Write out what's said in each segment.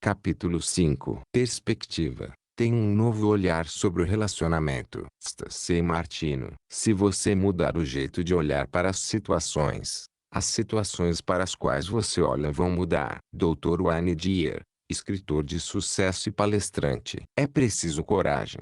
Capítulo 5. Perspectiva. Tem um novo olhar sobre o relacionamento. C. Martino. Se você mudar o jeito de olhar para as situações para as quais você olha vão mudar. Dr. Wayne Dyer, escritor de sucesso e palestrante. É preciso coragem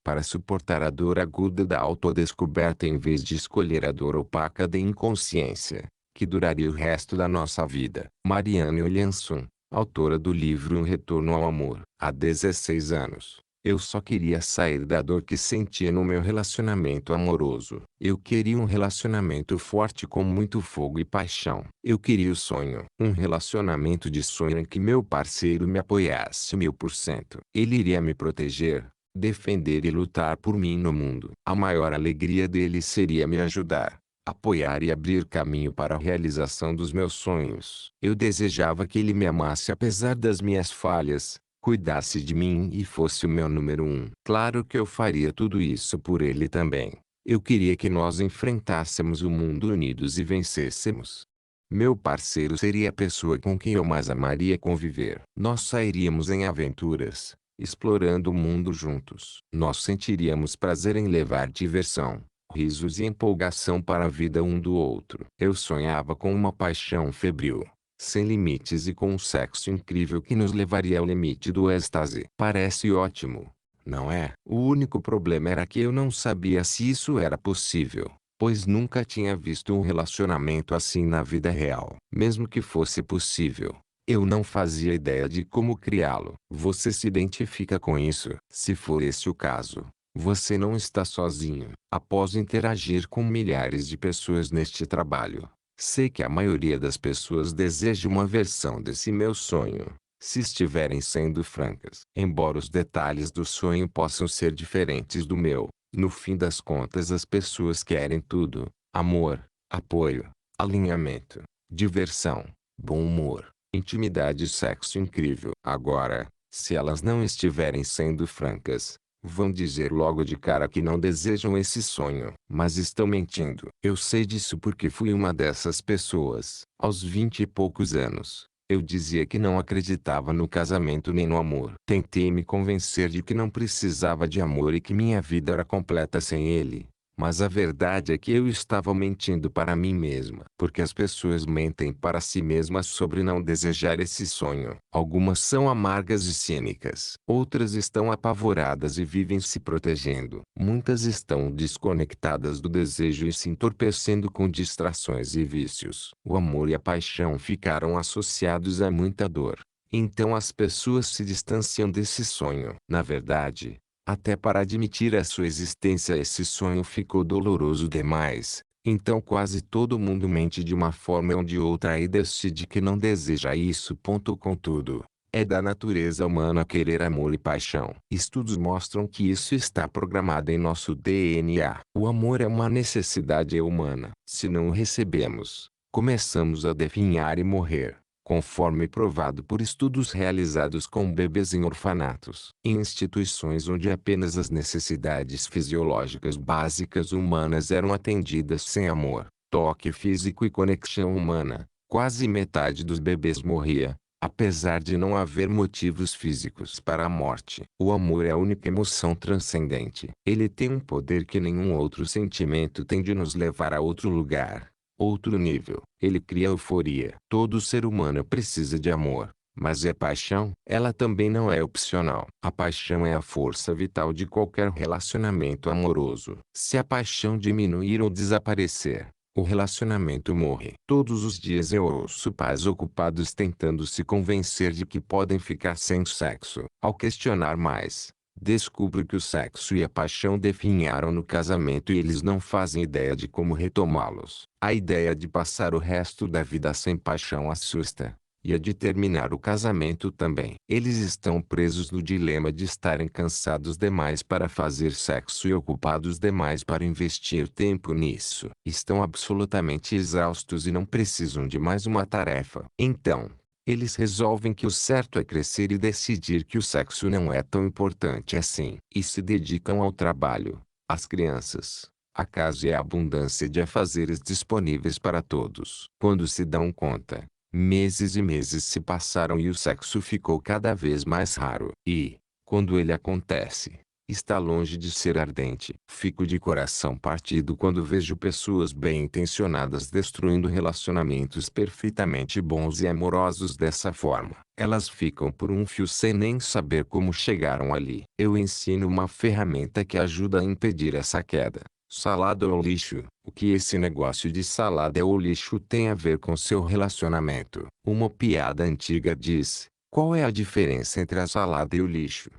para suportar a dor aguda da autodescoberta em vez de escolher a dor opaca da inconsciência, que duraria o resto da nossa vida. Marianne Williamson, autora do livro Um Retorno ao Amor. Há 16 anos, eu só queria sair da dor que sentia no meu relacionamento amoroso. Eu queria um relacionamento forte com muito fogo e paixão. Eu queria o sonho. Um relacionamento de sonho em que meu parceiro me apoiasse 1000%. Ele iria me proteger, defender e lutar por mim no mundo. A maior alegria dele seria me ajudar, apoiar e abrir caminho para a realização dos meus sonhos. Eu desejava que ele me amasse apesar das minhas falhas, cuidasse de mim e fosse o meu número um. Claro que eu faria tudo isso por ele também. Eu queria que nós enfrentássemos o mundo unidos e vencêssemos. Meu parceiro seria a pessoa com quem eu mais amaria conviver. Nós sairíamos em aventuras, explorando o mundo juntos. Nós sentiríamos prazer em levar diversão, risos e empolgação para a vida um do outro. Eu sonhava com uma paixão febril, sem limites e com um sexo incrível que nos levaria ao limite do êxtase. Parece ótimo, não é? O único problema era que eu não sabia se isso era possível, pois nunca tinha visto um relacionamento assim na vida real. Mesmo que fosse possível, eu não fazia ideia de como criá-lo. Você se identifica com isso? Se for esse o caso, você não está sozinho. Após interagir com milhares de pessoas neste trabalho, sei que a maioria das pessoas deseja uma versão desse meu sonho, se estiverem sendo francas. Embora os detalhes do sonho possam ser diferentes do meu, no fim das contas as pessoas querem tudo: amor, apoio, alinhamento, diversão, bom humor, intimidade e sexo incrível. Agora, se elas não estiverem sendo francas, vão dizer logo de cara que não desejam esse sonho. Mas estão mentindo. Eu sei disso porque fui uma dessas pessoas. Aos 20 e poucos anos, eu dizia que não acreditava no casamento nem no amor. Tentei me convencer de que não precisava de amor e que minha vida era completa sem ele. Mas a verdade é que eu estava mentindo para mim mesma. Porque as pessoas mentem para si mesmas sobre não desejar esse sonho. Algumas são amargas e cínicas. Outras estão apavoradas e vivem se protegendo. Muitas estão desconectadas do desejo e se entorpecendo com distrações e vícios. O amor e a paixão ficaram associados a muita dor. Então as pessoas se distanciam desse sonho. Na verdade, até para admitir a sua existência esse sonho ficou doloroso demais. Então quase todo mundo mente de uma forma ou de outra e decide que não deseja isso. Contudo, é da natureza humana querer amor e paixão. Estudos mostram que isso está programado em nosso DNA. O amor é uma necessidade humana. Se não o recebemos, começamos a definhar e morrer, conforme provado por estudos realizados com bebês em orfanatos. Em instituições onde apenas as necessidades fisiológicas básicas humanas eram atendidas sem amor, toque físico e conexão humana, quase metade dos bebês morria, apesar de não haver motivos físicos para a morte. O amor é a única emoção transcendente. Ele tem um poder que nenhum outro sentimento tem de nos levar a outro lugar, outro nível. Ele cria euforia. Todo ser humano precisa de amor. Mas é paixão? Ela também não é opcional. A paixão é a força vital de qualquer relacionamento amoroso. Se a paixão diminuir ou desaparecer, o relacionamento morre. Todos os dias eu ouço pais ocupados tentando se convencer de que podem ficar sem sexo. Ao questionar mais, descubro que o sexo e a paixão definharam no casamento e eles não fazem ideia de como retomá-los. A ideia de passar o resto da vida sem paixão assusta, e a de terminar o casamento também. Eles estão presos no dilema de estarem cansados demais para fazer sexo e ocupados demais para investir tempo nisso. Estão absolutamente exaustos e não precisam de mais uma tarefa. Então, eles resolvem que o certo é crescer e decidir que o sexo não é tão importante assim. E se dedicam ao trabalho, às crianças, à casa e à abundância de afazeres disponíveis para todos. Quando se dão conta, Meses e meses se passaram e o sexo ficou cada vez mais raro. E, quando ele acontece, está longe de ser ardente. Fico de coração partido quando vejo pessoas bem-intencionadas destruindo relacionamentos perfeitamente bons e amorosos dessa forma. Elas ficam por um fio sem nem saber como chegaram ali. Eu ensino uma ferramenta que ajuda a impedir essa queda. Salada ou lixo? O que esse negócio de salada ou lixo tem a ver com seu relacionamento? Uma piada antiga diz: qual é a diferença entre a salada e o lixo?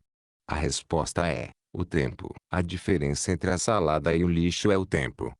A resposta é: o tempo. A diferença entre a salada e o lixo é o tempo.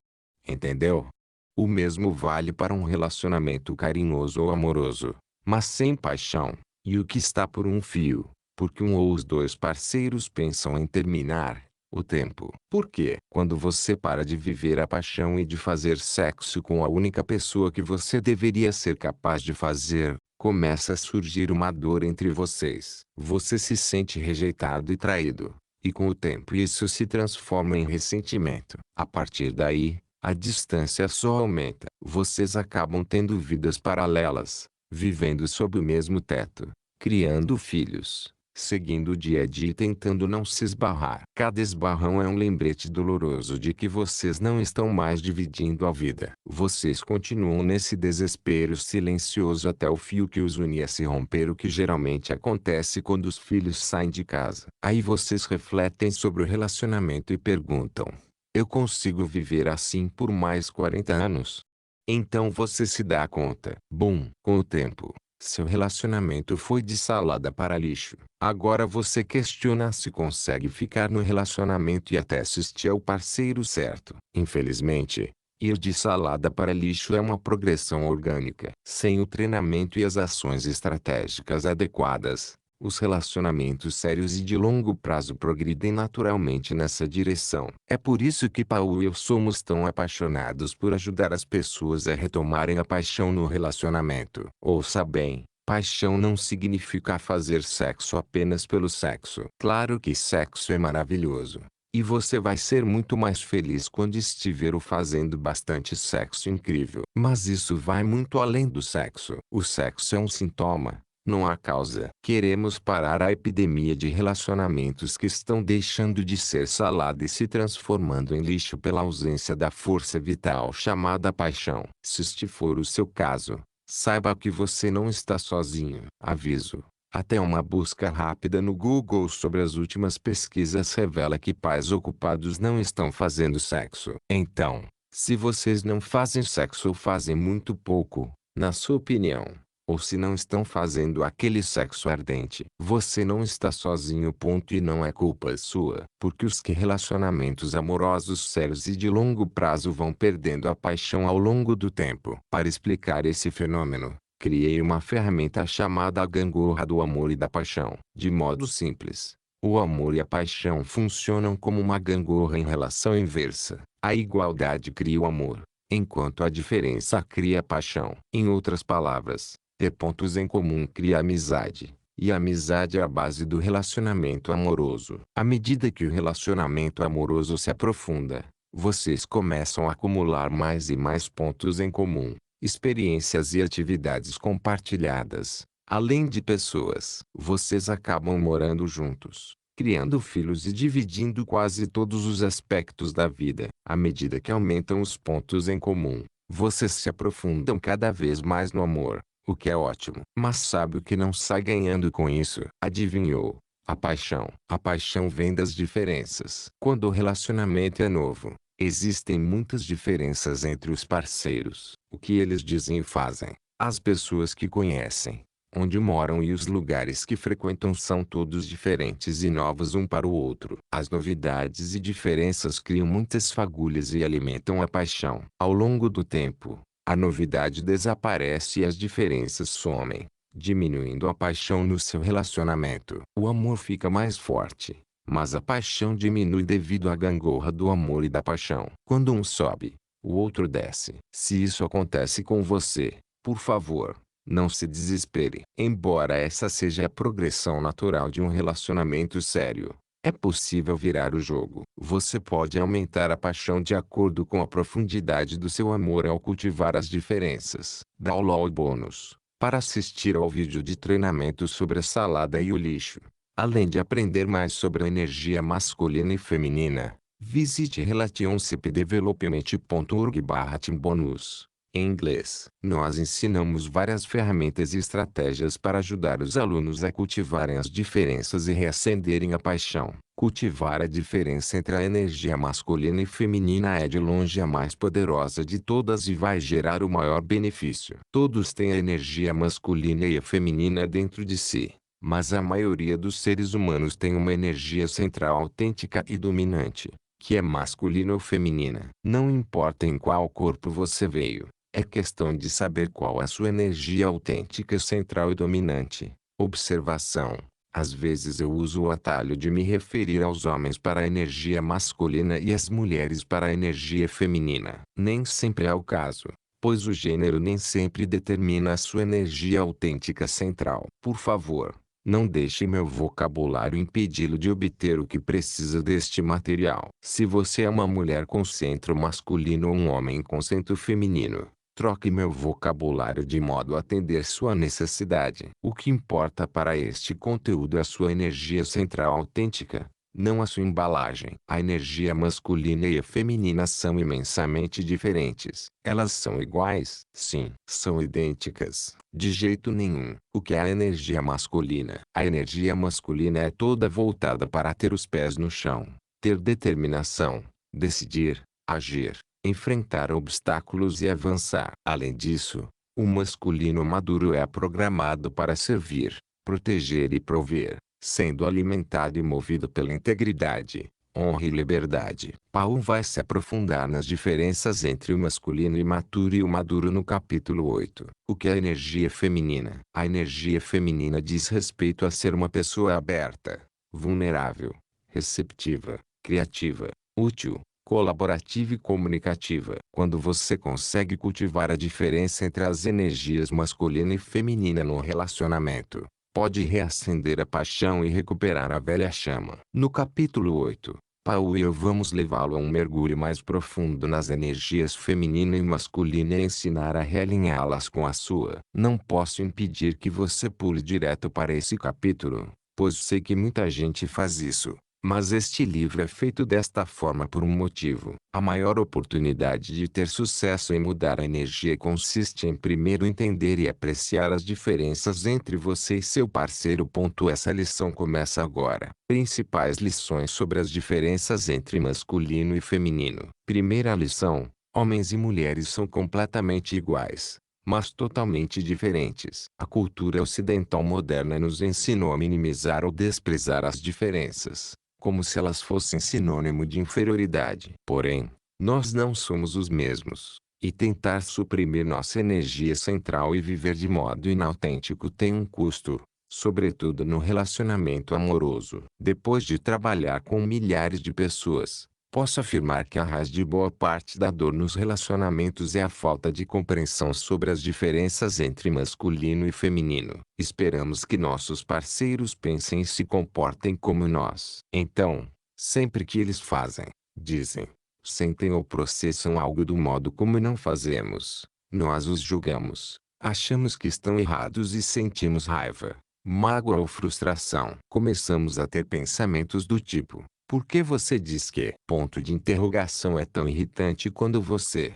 Entendeu? O mesmo vale para um relacionamento carinhoso ou amoroso, mas sem paixão, e o que está por um fio, porque um ou os dois parceiros pensam em terminar. O tempo. Porque, quando você para de viver a paixão e de fazer sexo com a única pessoa que você deveria ser capaz de fazer, começa a surgir uma dor entre vocês. Você se sente rejeitado e traído. E com o tempo isso se transforma em ressentimento. A partir daí, a distância só aumenta. Vocês acabam tendo vidas paralelas, vivendo sob o mesmo teto, criando filhos, seguindo o dia a dia e tentando não se esbarrar. Cada esbarrão é um lembrete doloroso de que vocês não estão mais dividindo a vida. Vocês continuam nesse desespero silencioso até o fio que os unia se romper, o que geralmente acontece quando os filhos saem de casa. Aí vocês refletem sobre o relacionamento e perguntam: eu consigo viver assim por mais 40 anos? Então você se dá conta. Bom, com o tempo, seu relacionamento foi de salada para lixo. Agora você questiona se consegue ficar no relacionamento e até assistir ao parceiro certo. Infelizmente, ir de salada para lixo é uma progressão orgânica. Sem o treinamento e as ações estratégicas adequadas, os relacionamentos sérios e de longo prazo progridem naturalmente nessa direção. É por isso que Paulo e eu somos tão apaixonados por ajudar as pessoas a retomarem a paixão no relacionamento. Ouça bem, paixão não significa fazer sexo apenas pelo sexo. Claro que sexo é maravilhoso. E você vai ser muito mais feliz quando estiver o fazendo bastante sexo incrível. Mas isso vai muito além do sexo. O sexo é um sintoma, não há causa. Queremos parar a epidemia de relacionamentos que estão deixando de ser salada e se transformando em lixo pela ausência da força vital chamada paixão. Se este for o seu caso, saiba que você não está sozinho. Aviso: até uma busca rápida no Google sobre as últimas pesquisas revela que pais ocupados não estão fazendo sexo. Então, se vocês não fazem sexo ou fazem muito pouco, na sua opinião, ou se não estão fazendo aquele sexo ardente, você não está sozinho. Ponto. E não é culpa sua, porque os que relacionamentos amorosos sérios e de longo prazo vão perdendo a paixão ao longo do tempo. Para explicar esse fenômeno, criei uma ferramenta chamada a gangorra do amor e da paixão. De modo simples, o amor e a paixão funcionam como uma gangorra em relação inversa. A igualdade cria o amor, enquanto a diferença cria a paixão. Em outras palavras, ter pontos em comum cria amizade, e a amizade é a base do relacionamento amoroso. À medida que o relacionamento amoroso se aprofunda, vocês começam a acumular mais e mais pontos em comum, experiências e atividades compartilhadas. Além de pessoas, vocês acabam morando juntos, criando filhos e dividindo quase todos os aspectos da vida. À medida que aumentam os pontos em comum, vocês se aprofundam cada vez mais no amor, o que é ótimo. Mas sabe o que não sai ganhando com isso? Adivinhou? A paixão. A paixão vem das diferenças. Quando o relacionamento é novo, existem muitas diferenças entre os parceiros. O que eles dizem e fazem, as pessoas que conhecem, onde moram e os lugares que frequentam são todos diferentes e novos um para o outro. As novidades e diferenças criam muitas fagulhas e alimentam a paixão. Ao longo do tempo, a novidade desaparece e as diferenças somem, diminuindo a paixão no seu relacionamento. O amor fica mais forte, mas a paixão diminui devido à gangorra do amor e da paixão. Quando um sobe, o outro desce. Se isso acontece com você, por favor, não se desespere. Embora essa seja a progressão natural de um relacionamento sério, é possível virar o jogo. Você pode aumentar a paixão de acordo com a profundidade do seu amor ao cultivar as diferenças. Download bônus. para assistir ao vídeo de treinamento sobre a salada e o lixo. Além de aprender mais sobre a energia masculina e feminina, visite relationshipdevelopment.org/teambonus. Em inglês, nós ensinamos várias ferramentas e estratégias para ajudar os alunos a cultivarem as diferenças e reacenderem a paixão. Cultivar a diferença entre a energia masculina e feminina é de longe a mais poderosa de todas e vai gerar o maior benefício. Todos têm a energia masculina e a feminina dentro de si, mas a maioria dos seres humanos tem uma energia central autêntica e dominante, que é masculina ou feminina. Não importa em qual corpo você veio, é questão de saber qual é a sua energia autêntica central e dominante. Observação: às vezes eu uso o atalho de me referir aos homens para a energia masculina e às mulheres para a energia feminina. Nem sempre é o caso, pois o gênero nem sempre determina a sua energia autêntica central. Por favor, não deixe meu vocabulário impedi-lo de obter o que precisa deste material. Se você é uma mulher com centro masculino ou um homem com centro feminino, troque meu vocabulário de modo a atender sua necessidade. O que importa para este conteúdo é a sua energia central autêntica, não a sua embalagem. A energia masculina e a feminina são imensamente diferentes. Elas são iguais? Sim. São idênticas? De jeito nenhum. O que é a energia masculina? A energia masculina é toda voltada para ter os pés no chão, ter determinação, decidir, agir, enfrentar obstáculos e avançar. Além disso, o masculino maduro é programado para servir, proteger e prover, sendo alimentado e movido pela integridade, honra e liberdade. Paulo vai se aprofundar nas diferenças entre o masculino imaturo e o maduro no capítulo 8. O que é a energia feminina? A energia feminina diz respeito a ser uma pessoa aberta, vulnerável, receptiva, criativa, útil, colaborativa e comunicativa. Quando você consegue cultivar a diferença entre as energias masculina e feminina no relacionamento, pode reacender a paixão e recuperar a velha chama. No capítulo 8, Paulo e eu vamos levá-lo a um mergulho mais profundo nas energias feminina e masculina e ensinar a realinhá-las com a sua. Não posso impedir que você pule direto para esse capítulo, pois sei que muita gente faz isso. Mas este livro é feito desta forma por um motivo. A maior oportunidade de ter sucesso em mudar a energia consiste em primeiro entender e apreciar as diferenças entre você e seu parceiro. Essa lição começa agora. Principais lições sobre as diferenças entre masculino e feminino. Primeira lição: homens e mulheres são completamente iguais, mas totalmente diferentes. A cultura ocidental moderna nos ensinou a minimizar ou desprezar as diferenças, como se elas fossem sinônimo de inferioridade. Porém, nós não somos os mesmos, e tentar suprimir nossa energia central e viver de modo inautêntico tem um custo, sobretudo no relacionamento amoroso. Depois de trabalhar com milhares de pessoas, posso afirmar que a raiz de boa parte da dor nos relacionamentos é a falta de compreensão sobre as diferenças entre masculino e feminino. Esperamos que nossos parceiros pensem e se comportem como nós. Então, sempre que eles fazem, dizem, sentem ou processam algo do modo como não fazemos, nós os julgamos, achamos que estão errados e sentimos raiva, mágoa ou frustração. Começamos a ter pensamentos do tipo: por que você diz que? Ponto de interrogação é tão irritante quando você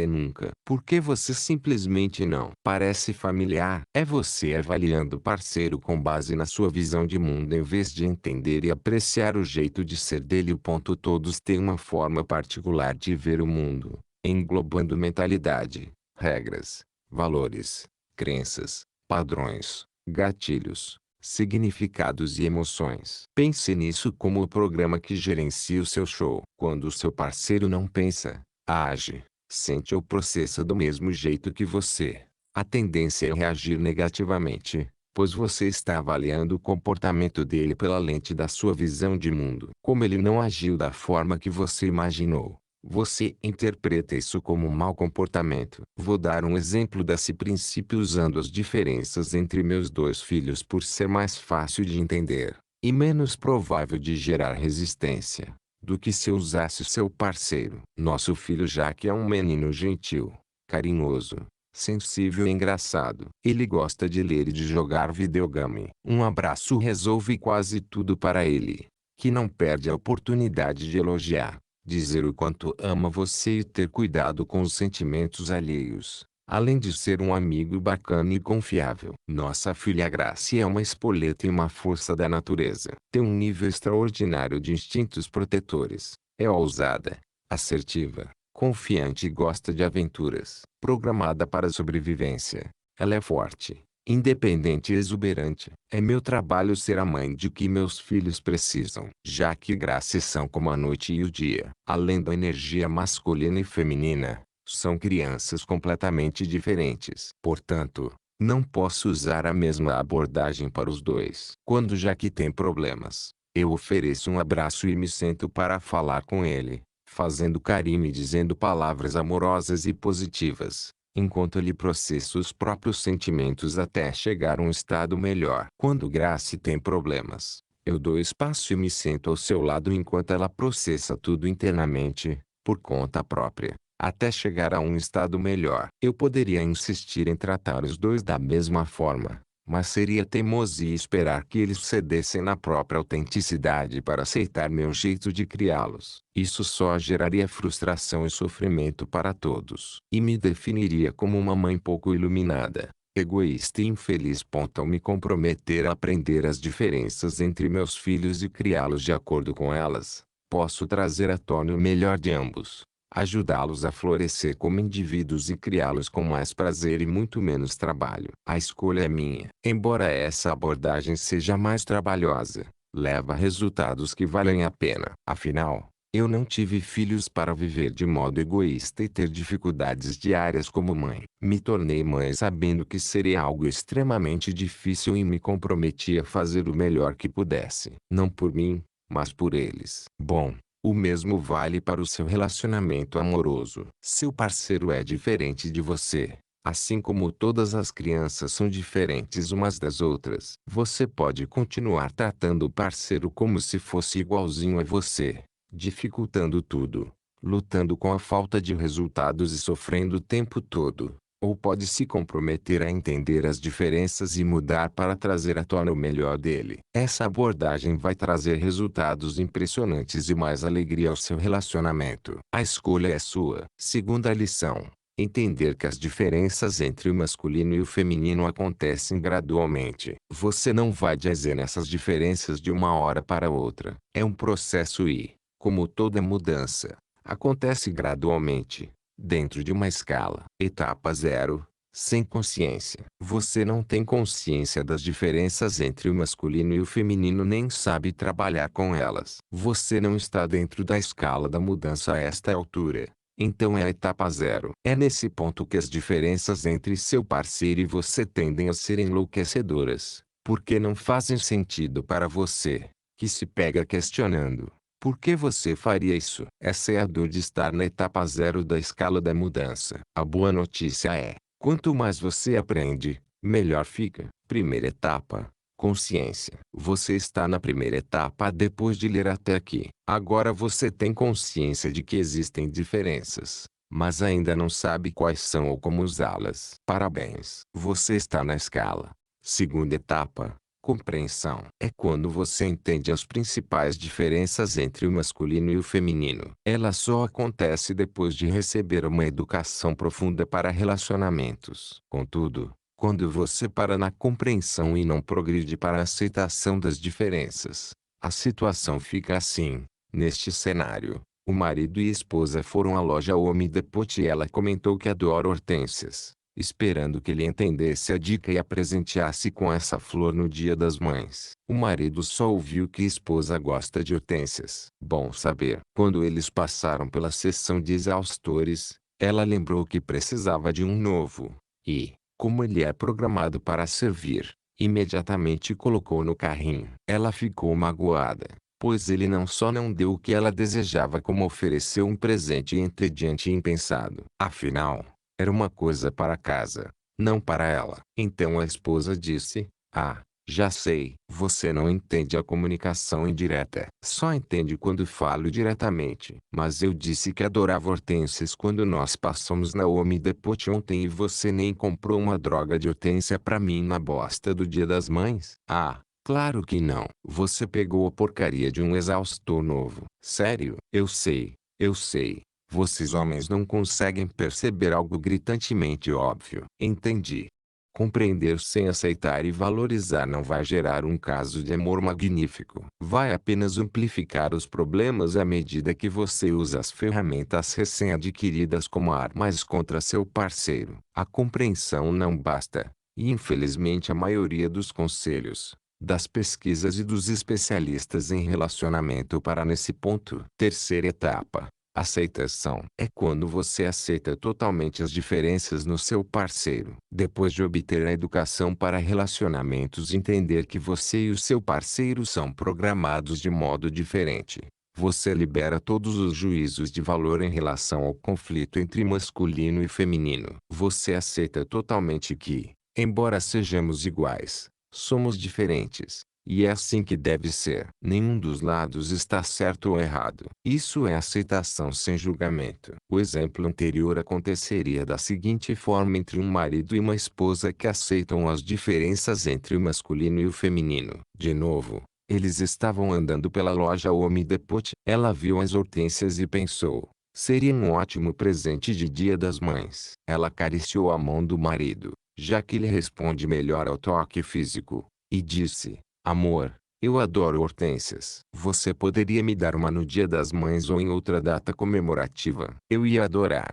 nunca. Por que você simplesmente não? Parece familiar. É você avaliando o parceiro com base na sua visão de mundo em vez de entender e apreciar o jeito de ser dele. Todos têm uma forma particular de ver o mundo, englobando mentalidade, regras, valores, crenças, padrões, gatilhos, significados e emoções. Pense nisso como o programa que gerencia o seu show. Quando o seu parceiro não pensa, age, sente ou processa do mesmo jeito que você, a tendência é reagir negativamente, pois você está avaliando o comportamento dele pela lente da sua visão de mundo. Como ele não agiu da forma que você imaginou, você interpreta isso como um mau comportamento. Vou dar um exemplo desse princípio usando as diferenças entre meus dois filhos por ser mais fácil de entender, e menos provável de gerar resistência, do que se eu usasse seu parceiro. Nosso filho Jaque é um menino gentil, carinhoso, sensível e engraçado. Ele gosta de ler e de jogar videogame. Um abraço resolve quase tudo para ele. Que não perde a oportunidade de elogiar, dizer o quanto ama você e ter cuidado com os sentimentos alheios. Além de ser um amigo bacana e confiável. Nossa filha Grace é uma espoleta e uma força da natureza. Tem um nível extraordinário de instintos protetores. É ousada, assertiva, confiante e gosta de aventuras. Programada para a sobrevivência. Ela é forte, independente e exuberante. É meu trabalho ser a mãe de que meus filhos precisam. Já que Grace são como a noite e o dia. Além da energia masculina e feminina, são crianças completamente diferentes. Portanto, não posso usar a mesma abordagem para os dois. Quando Jack tem problemas, eu ofereço um abraço e me sento para falar com ele, fazendo carinho e dizendo palavras amorosas e positivas, enquanto ele processa os próprios sentimentos até chegar a um estado melhor. Quando Grace tem problemas, eu dou espaço e me sento ao seu lado enquanto ela processa tudo internamente, por conta própria, até chegar a um estado melhor. Eu poderia insistir em tratar os dois da mesma forma, mas seria teimosia esperar que eles cedessem na própria autenticidade para aceitar meu jeito de criá-los. Isso só geraria frustração e sofrimento para todos. E me definiria como uma mãe pouco iluminada, egoísta e infeliz. Ao me comprometer a aprender as diferenças entre meus filhos e criá-los de acordo com elas, posso trazer à tona o melhor de ambos, ajudá-los a florescer como indivíduos e criá-los com mais prazer e muito menos trabalho. A escolha é minha. Embora essa abordagem seja mais trabalhosa, leva a resultados que valem a pena. Afinal, eu não tive filhos para viver de modo egoísta e ter dificuldades diárias como mãe. Me tornei mãe sabendo que seria algo extremamente difícil e me comprometi a fazer o melhor que pudesse. Não por mim, mas por eles. Bom, o mesmo vale para o seu relacionamento amoroso. Seu parceiro é diferente de você, assim como todas as crianças são diferentes umas das outras. Você pode continuar tratando o parceiro como se fosse igualzinho a você, dificultando tudo, lutando com a falta de resultados e sofrendo o tempo todo. Ou pode se comprometer a entender as diferenças e mudar para trazer à tona o melhor dele. Essa abordagem vai trazer resultados impressionantes e mais alegria ao seu relacionamento. A escolha é sua. Segunda lição: entender que as diferenças entre o masculino e o feminino acontecem gradualmente. Você não vai dizer nessas diferenças de uma hora para outra. É um processo e, como toda mudança, acontece gradualmente, dentro de uma escala. Etapa 0. Sem consciência. Você não tem consciência das diferenças entre o masculino e o feminino nem sabe trabalhar com elas. Você não está dentro da escala da mudança a esta altura. Então é a etapa 0. É nesse ponto que as diferenças entre seu parceiro e você tendem a ser enlouquecedoras, porque não fazem sentido para você, que se pega questionando: por que você faria isso? Essa é a dor de estar na etapa 0 da escala da mudança. A boa notícia é: quanto mais você aprende, melhor fica. Primeira etapa: consciência. Você está na primeira etapa depois de ler até aqui. Agora você tem consciência de que existem diferenças, mas ainda não sabe quais são ou como usá-las. Parabéns! Você está na escala. Segunda etapa: compreensão. É quando você entende as principais diferenças entre o masculino e o feminino. Ela só acontece depois de receber uma educação profunda para relacionamentos. Contudo, quando você para na compreensão e não progride para a aceitação das diferenças, a situação fica assim. Neste cenário, o marido e a esposa foram à loja Home Depot e ela comentou que adora hortênsias, esperando que ele entendesse a dica e a presenteasse com essa flor no Dia das Mães. O marido só ouviu que a esposa gosta de hortênsias. Bom saber. Quando eles passaram pela seção de exaustores, ela lembrou que precisava de um novo, e, como ele é programado para servir, imediatamente colocou no carrinho. Ela ficou magoada, pois ele não só não deu o que ela desejava como ofereceu um presente entediante e impensado. Afinal, era uma coisa para casa, não para ela. Então a esposa disse: ah, Já sei, você não entende a comunicação indireta. Só entende quando falo diretamente. Mas eu disse que adorava hortênsias quando nós passamos na Home Depot ontem e você nem comprou uma droga de hortênsia pra mim na bosta do Dia das Mães? Ah, claro que não. Você pegou a porcaria de um exaustor novo. Sério? Eu sei. Eu sei. Vocês homens não conseguem perceber algo gritantemente óbvio. Entendi. Compreender sem aceitar e valorizar não vai gerar um caso de amor magnífico. Vai apenas amplificar os problemas à medida que você usa as ferramentas recém-adquiridas como armas contra seu parceiro. A compreensão não basta. E infelizmente a maioria dos conselhos, das pesquisas e dos especialistas em relacionamento para nesse ponto. Terceira etapa. Aceitação é quando você aceita totalmente as diferenças no seu parceiro. Depois de obter a educação para relacionamentos e entender que você e o seu parceiro são programados de modo diferente, você libera todos os juízos de valor em relação ao conflito entre masculino e feminino. Você aceita totalmente que, embora sejamos iguais, somos diferentes. E é assim que deve ser. Nenhum dos lados está certo ou errado. Isso é aceitação sem julgamento. O exemplo anterior aconteceria da seguinte forma entre um marido e uma esposa que aceitam as diferenças entre o masculino e o feminino. De novo, eles estavam andando pela loja Home Depot. Ela viu as hortênsias e pensou: seria um ótimo presente de Dia das Mães. Ela acariciou a mão do marido, já que ele responde melhor ao toque físico, e disse: amor, eu adoro hortênsias. Você poderia me dar uma no Dia das Mães ou em outra data comemorativa? Eu ia adorar.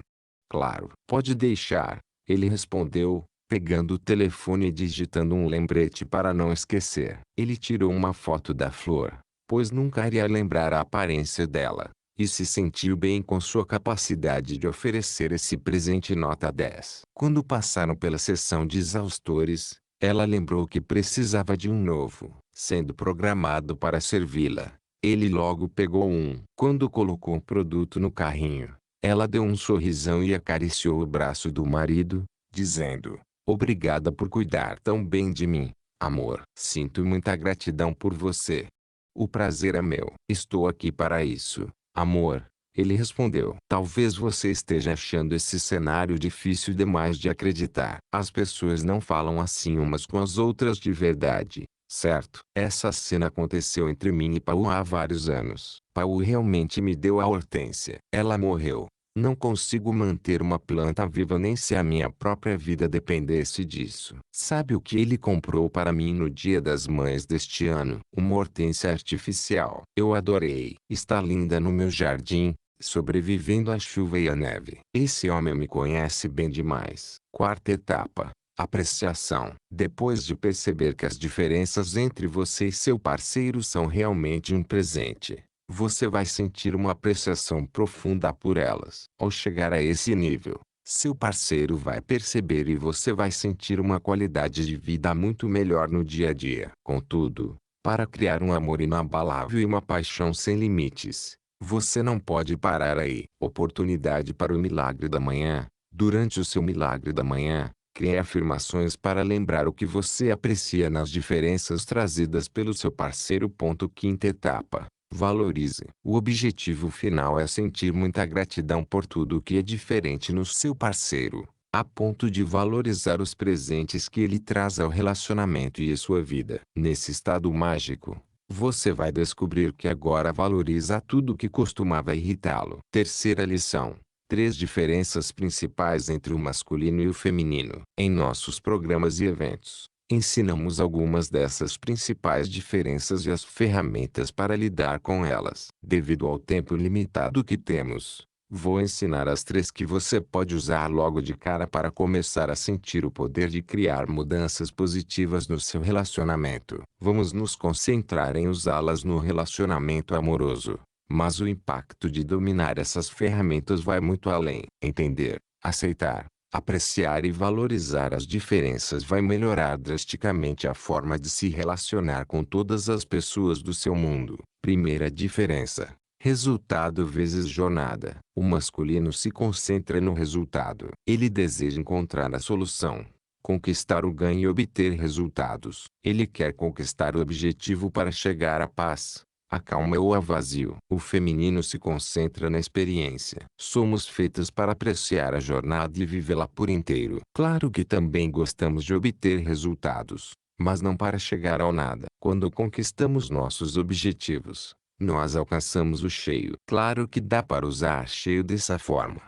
Claro. Pode deixar, ele respondeu, pegando o telefone e digitando um lembrete para não esquecer. Ele tirou uma foto da flor, pois nunca iria lembrar a aparência dela, e se sentiu bem com sua capacidade de oferecer esse presente nota 10. Quando passaram pela seção de exaustores, ela lembrou que precisava de um novo, sendo programado para servi-la. Ele logo pegou um. Quando colocou o produto no carrinho, ela deu um sorrisão e acariciou o braço do marido, dizendo: obrigada por cuidar tão bem de mim, amor. Sinto muita gratidão por você. O prazer é meu. Estou aqui para isso, amor. Ele respondeu: talvez você esteja achando esse cenário difícil demais de acreditar. As pessoas não falam assim umas com as outras de verdade, certo? Essa cena aconteceu entre mim e Paul há vários anos. Paul realmente me deu a hortênsia. Ela morreu. Não consigo manter uma planta viva nem se a minha própria vida dependesse disso. Sabe o que ele comprou para mim no Dia das Mães deste ano? Uma hortênsia artificial. Eu adorei. Está linda no meu jardim, sobrevivendo à chuva e à neve. Esse homem me conhece bem demais. Quarta etapa. Apreciação. Depois de perceber que as diferenças entre você e seu parceiro são realmente um presente, você vai sentir uma apreciação profunda por elas. Ao chegar a esse nível, seu parceiro vai perceber e você vai sentir uma qualidade de vida muito melhor no dia a dia. Contudo, para criar um amor inabalável e uma paixão sem limites, você não pode parar aí. Oportunidade para o milagre da manhã. Durante o seu milagre da manhã, crie afirmações para lembrar o que você aprecia nas diferenças trazidas pelo seu parceiro. Quinta etapa. Valorize. O objetivo final é sentir muita gratidão por tudo o que é diferente no seu parceiro, a ponto de valorizar os presentes que ele traz ao relacionamento e à sua vida. Nesse estado mágico, você vai descobrir que agora valoriza tudo que costumava irritá-lo. Terceira lição. 3 diferenças principais entre o masculino e o feminino. Em nossos programas e eventos, ensinamos algumas dessas principais diferenças e as ferramentas para lidar com elas. Devido ao tempo limitado que temos, vou ensinar as 3 que você pode usar logo de cara para começar a sentir o poder de criar mudanças positivas no seu relacionamento. Vamos nos concentrar em usá-las no relacionamento amoroso. Mas o impacto de dominar essas ferramentas vai muito além. Entender, aceitar, apreciar e valorizar as diferenças vai melhorar drasticamente a forma de se relacionar com todas as pessoas do seu mundo. Primeira diferença: resultado vezes jornada. O masculino se concentra no resultado. Ele deseja encontrar a solução, conquistar o ganho e obter resultados. Ele quer conquistar o objetivo para chegar à paz, a calma ou a vazio. O feminino se concentra na experiência. Somos feitas para apreciar a jornada e vivê-la por inteiro. Claro que também gostamos de obter resultados, mas não para chegar ao nada. Quando conquistamos nossos objetivos, nós alcançamos o cheio. Claro que dá para usar cheio dessa forma.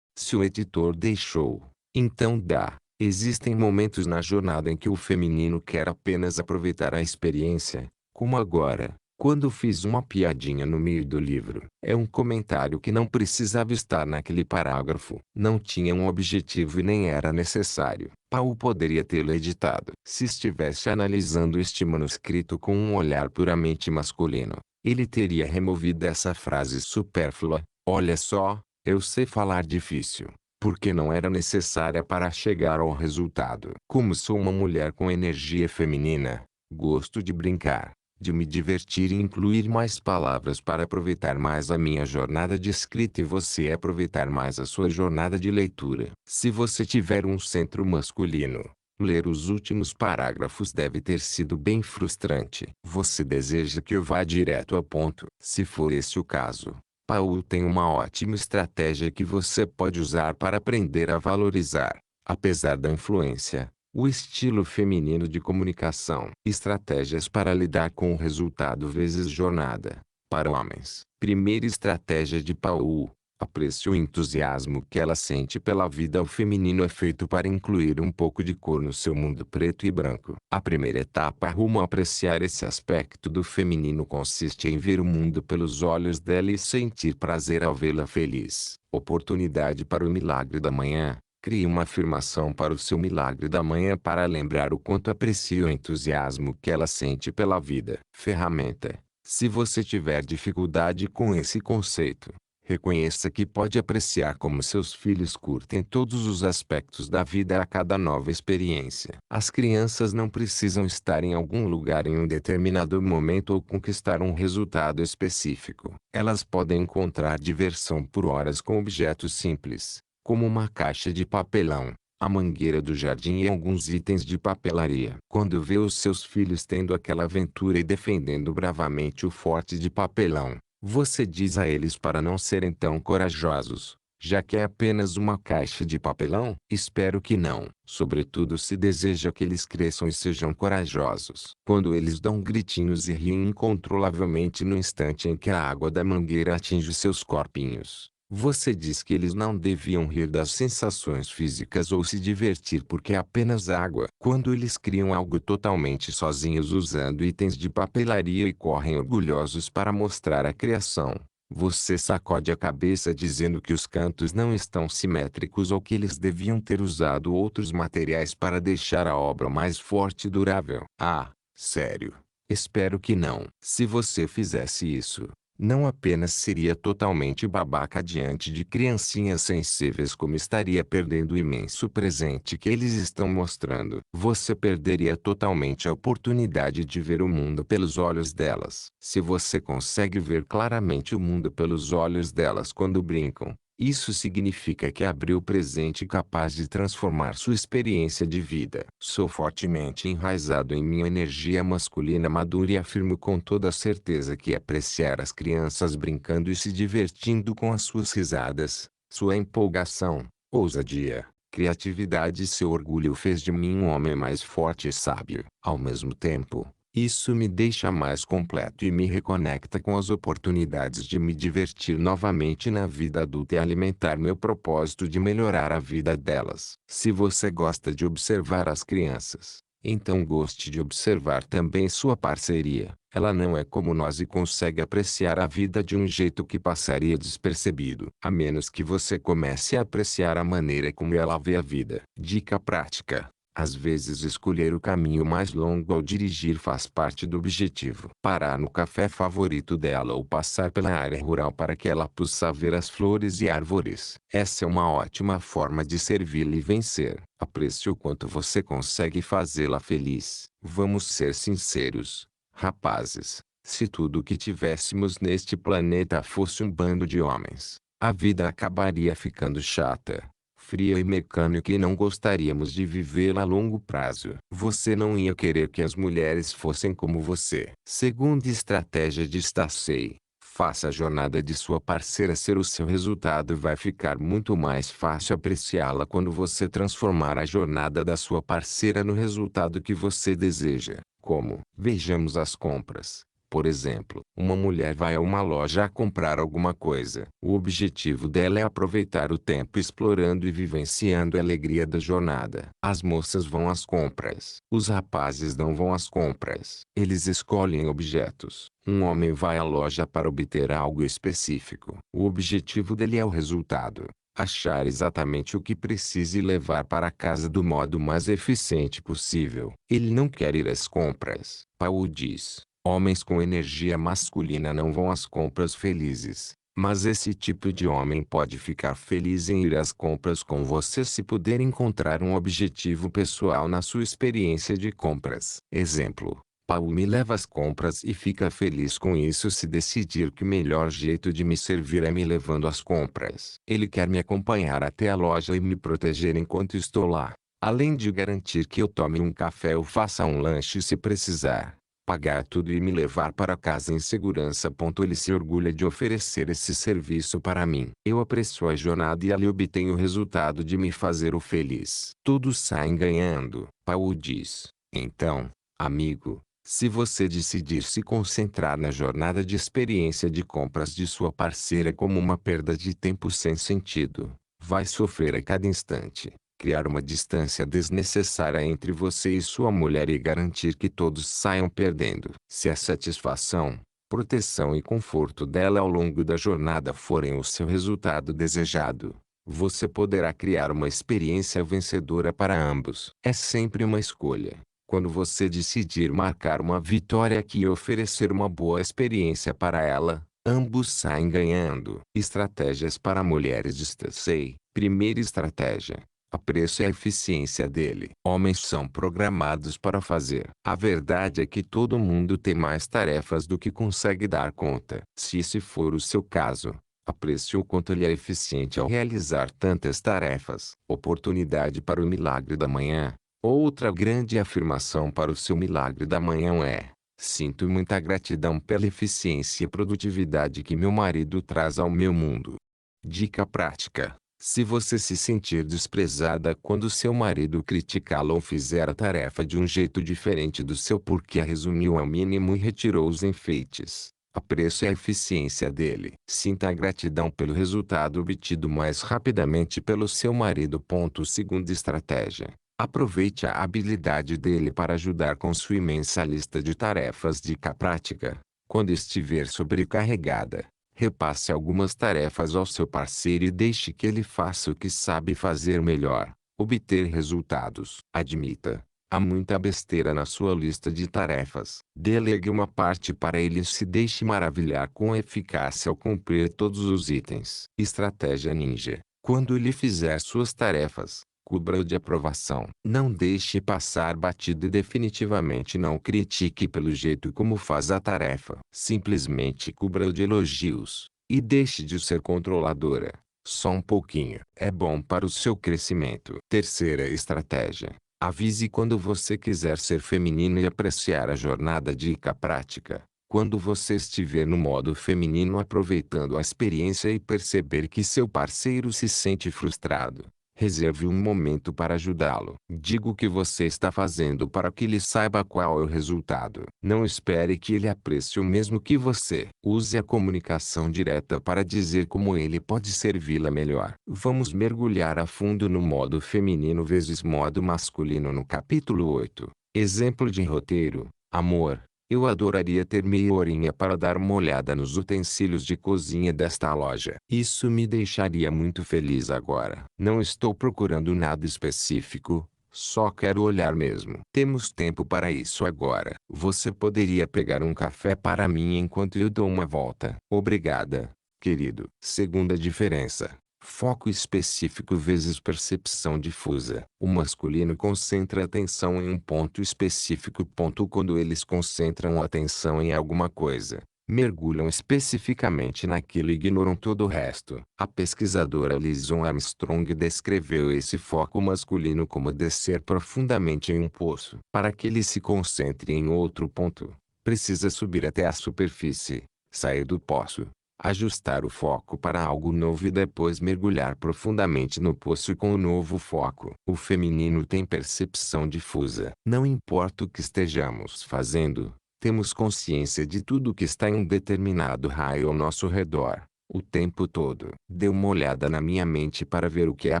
Se o editor deixou, então dá. Existem momentos na jornada em que o feminino quer apenas aproveitar a experiência, como agora, quando fiz uma piadinha no meio do livro. É um comentário que não precisava estar naquele parágrafo. Não tinha um objetivo e nem era necessário. Paul poderia tê-lo editado. Se estivesse analisando este manuscrito com um olhar puramente masculino, ele teria removido essa frase supérflua. Olha só, eu sei falar difícil, porque não era necessária para chegar ao resultado. Como sou uma mulher com energia feminina, gosto de brincar, de me divertir e incluir mais palavras para aproveitar mais a minha jornada de escrita e você aproveitar mais a sua jornada de leitura. Se você tiver um centro masculino, ler os últimos parágrafos deve ter sido bem frustrante. Você deseja que eu vá direto ao ponto. Se for esse o caso, Paul tem uma ótima estratégia que você pode usar para aprender a valorizar, apesar da influência, o estilo feminino de comunicação. Estratégias para lidar com o resultado vezes jornada. Para homens. Primeira estratégia de Paul. Aprecie o entusiasmo que ela sente pela vida. O feminino é feito para incluir um pouco de cor no seu mundo preto e branco. A primeira etapa rumo a apreciar esse aspecto do feminino consiste em ver o mundo pelos olhos dela e sentir prazer ao vê-la feliz. Oportunidade para o milagre da manhã. Crie uma afirmação para o seu milagre da manhã para lembrar o quanto aprecia o entusiasmo que ela sente pela vida. Ferramenta. Se você tiver dificuldade com esse conceito, reconheça que pode apreciar como seus filhos curtem todos os aspectos da vida a cada nova experiência. As crianças não precisam estar em algum lugar em um determinado momento ou conquistar um resultado específico. Elas podem encontrar diversão por horas com objetos simples, como uma caixa de papelão, a mangueira do jardim e alguns itens de papelaria. Quando vê os seus filhos tendo aquela aventura e defendendo bravamente o forte de papelão, você diz a eles para não serem tão corajosos, já que é apenas uma caixa de papelão? Espero que não. Sobretudo se deseja que eles cresçam e sejam corajosos. Quando eles dão gritinhos e riem incontrolavelmente no instante em que a água da mangueira atinge seus corpinhos, você diz que eles não deviam rir das sensações físicas ou se divertir porque é apenas água. Quando eles criam algo totalmente sozinhos usando itens de papelaria e correm orgulhosos para mostrar a criação, você sacode a cabeça dizendo que os cantos não estão simétricos ou que eles deviam ter usado outros materiais para deixar a obra mais forte e durável. Ah, sério? Espero que não. Se você fizesse isso, não apenas seria totalmente babaca diante de criancinhas sensíveis, como estaria perdendo o imenso presente que eles estão mostrando. Você perderia totalmente a oportunidade de ver o mundo pelos olhos delas. Se você consegue ver claramente o mundo pelos olhos delas quando brincam, isso significa que abriu o presente capaz de transformar sua experiência de vida. Sou fortemente enraizado em minha energia masculina madura e afirmo com toda certeza que apreciar as crianças brincando e se divertindo com as suas risadas, sua empolgação, ousadia, criatividade e seu orgulho fez de mim um homem mais forte e sábio. Ao mesmo tempo, isso me deixa mais completo e me reconecta com as oportunidades de me divertir novamente na vida adulta e alimentar meu propósito de melhorar a vida delas. Se você gosta de observar as crianças, então goste de observar também sua parceria. Ela não é como nós e consegue apreciar a vida de um jeito que passaria despercebido, a menos que você comece a apreciar a maneira como ela vê a vida. Dica prática: às vezes escolher o caminho mais longo ao dirigir faz parte do objetivo. Parar no café favorito dela ou passar pela área rural para que ela possa ver as flores e árvores. Essa é uma ótima forma de servi-la e vencer. Aprecie o quanto você consegue fazê-la feliz. Vamos ser sinceros, rapazes. Se tudo o que tivéssemos neste planeta fosse um bando de homens, a vida acabaria ficando chata. fria e mecânica e não gostaríamos de vivê-la a longo prazo. Você não ia querer que as mulheres fossem como você. Segunda estratégia de Stacey. Faça a jornada de sua parceira ser o seu resultado. Vai ficar muito mais fácil apreciá-la quando você transformar a jornada da sua parceira no resultado que você deseja. Como? Vejamos as compras. Por exemplo, uma mulher vai a uma loja a comprar alguma coisa. O objetivo dela é aproveitar o tempo explorando e vivenciando a alegria da jornada. As moças vão às compras. Os rapazes não vão às compras. Eles escolhem objetos. Um homem vai à loja para obter algo específico. O objetivo dele é o resultado. Achar exatamente o que precisa e levar para casa do modo mais eficiente possível. Ele não quer ir às compras. Paul diz. Homens com energia masculina não vão às compras felizes. Mas esse tipo de homem pode ficar feliz em ir às compras com você se puder encontrar um objetivo pessoal na sua experiência de compras. Exemplo. Paul me leva às compras e fica feliz com isso se decidir que o melhor jeito de me servir é me levando às compras. Ele quer me acompanhar até a loja e me proteger enquanto estou lá. Além de garantir que eu tome um café ou faça um lanche se precisar. Pagar tudo e me levar para casa em segurança. Ele se orgulha de oferecer esse serviço para mim. Eu aprecio a jornada e ali obtenho o resultado de me fazer o feliz. Todos saem ganhando, Paul diz. Então, amigo, se você decidir se concentrar na jornada de experiência de compras de sua parceira como uma perda de tempo sem sentido, vai sofrer a cada instante. Criar uma distância desnecessária entre você e sua mulher e garantir que todos saiam perdendo. Se a satisfação, proteção e conforto dela ao longo da jornada forem o seu resultado desejado, você poderá criar uma experiência vencedora para ambos. É sempre uma escolha. Quando você decidir marcar uma vitória aqui e oferecer uma boa experiência para ela, ambos saem ganhando. Estratégias para mulheres de Stacey. Primeira estratégia. Apreço a eficiência dele. Homens são programados para fazer. A verdade é que todo mundo tem mais tarefas do que consegue dar conta. Se esse for o seu caso, aprecie o quanto ele é eficiente ao realizar tantas tarefas. Oportunidade para o milagre da manhã. Outra grande afirmação para o seu milagre da manhã é: sinto muita gratidão pela eficiência e produtividade que meu marido traz ao meu mundo. Dica prática. Se você se sentir desprezada quando seu marido criticá-la ou fizer a tarefa de um jeito diferente do seu porque a resumiu ao mínimo e retirou os enfeites, aprecie a eficiência dele. Sinta a gratidão pelo resultado obtido mais rapidamente pelo seu marido. Segunda estratégia. Aproveite a habilidade dele para ajudar com sua imensa lista de tarefas. Dica prática. Quando estiver sobrecarregada, repasse algumas tarefas ao seu parceiro e deixe que ele faça o que sabe fazer melhor. Obter resultados. Admita: há muita besteira na sua lista de tarefas. Delegue uma parte para ele e se deixe maravilhar com a eficácia ao cumprir todos os itens. Estratégia ninja. Quando ele fizer suas tarefas, cubra-o de aprovação. Não deixe passar batido e definitivamente não critique pelo jeito como faz a tarefa. Simplesmente cubra-o de elogios. E deixe de ser controladora. Só um pouquinho. É bom para o seu crescimento. Terceira estratégia. Avise quando você quiser ser feminino e apreciar a jornada. Dica prática. Quando você estiver no modo feminino aproveitando a experiência e perceber que seu parceiro se sente frustrado, reserve um momento para ajudá-lo. Diga o que você está fazendo para que ele saiba qual é o resultado. Não espere que ele aprecie o mesmo que você. Use a comunicação direta para dizer como ele pode servi-la melhor. Vamos mergulhar a fundo no modo feminino vezes modo masculino no capítulo 8. Exemplo de roteiro. Amor, eu adoraria ter meia horinha para dar uma olhada nos utensílios de cozinha desta loja. Isso me deixaria muito feliz agora. Não estou procurando nada específico, só quero olhar mesmo. Temos tempo para isso agora. Você poderia pegar um café para mim enquanto eu dou uma volta? Obrigada, querido. Segunda diferença. Foco específico vezes percepção difusa. O masculino concentra atenção em um ponto específico. Quando eles concentram atenção em alguma coisa, mergulham especificamente naquilo e ignoram todo o resto. A pesquisadora Alison Armstrong descreveu esse foco masculino como descer profundamente em um poço. Para que ele se concentre em outro ponto, precisa subir até a superfície, sair do poço, ajustar o foco para algo novo e depois mergulhar profundamente no poço com o novo foco. O feminino tem percepção difusa. Não importa o que estejamos fazendo, temos consciência de tudo que está em um determinado raio ao nosso redor, o tempo todo. Dê uma olhada na minha mente para ver o que é a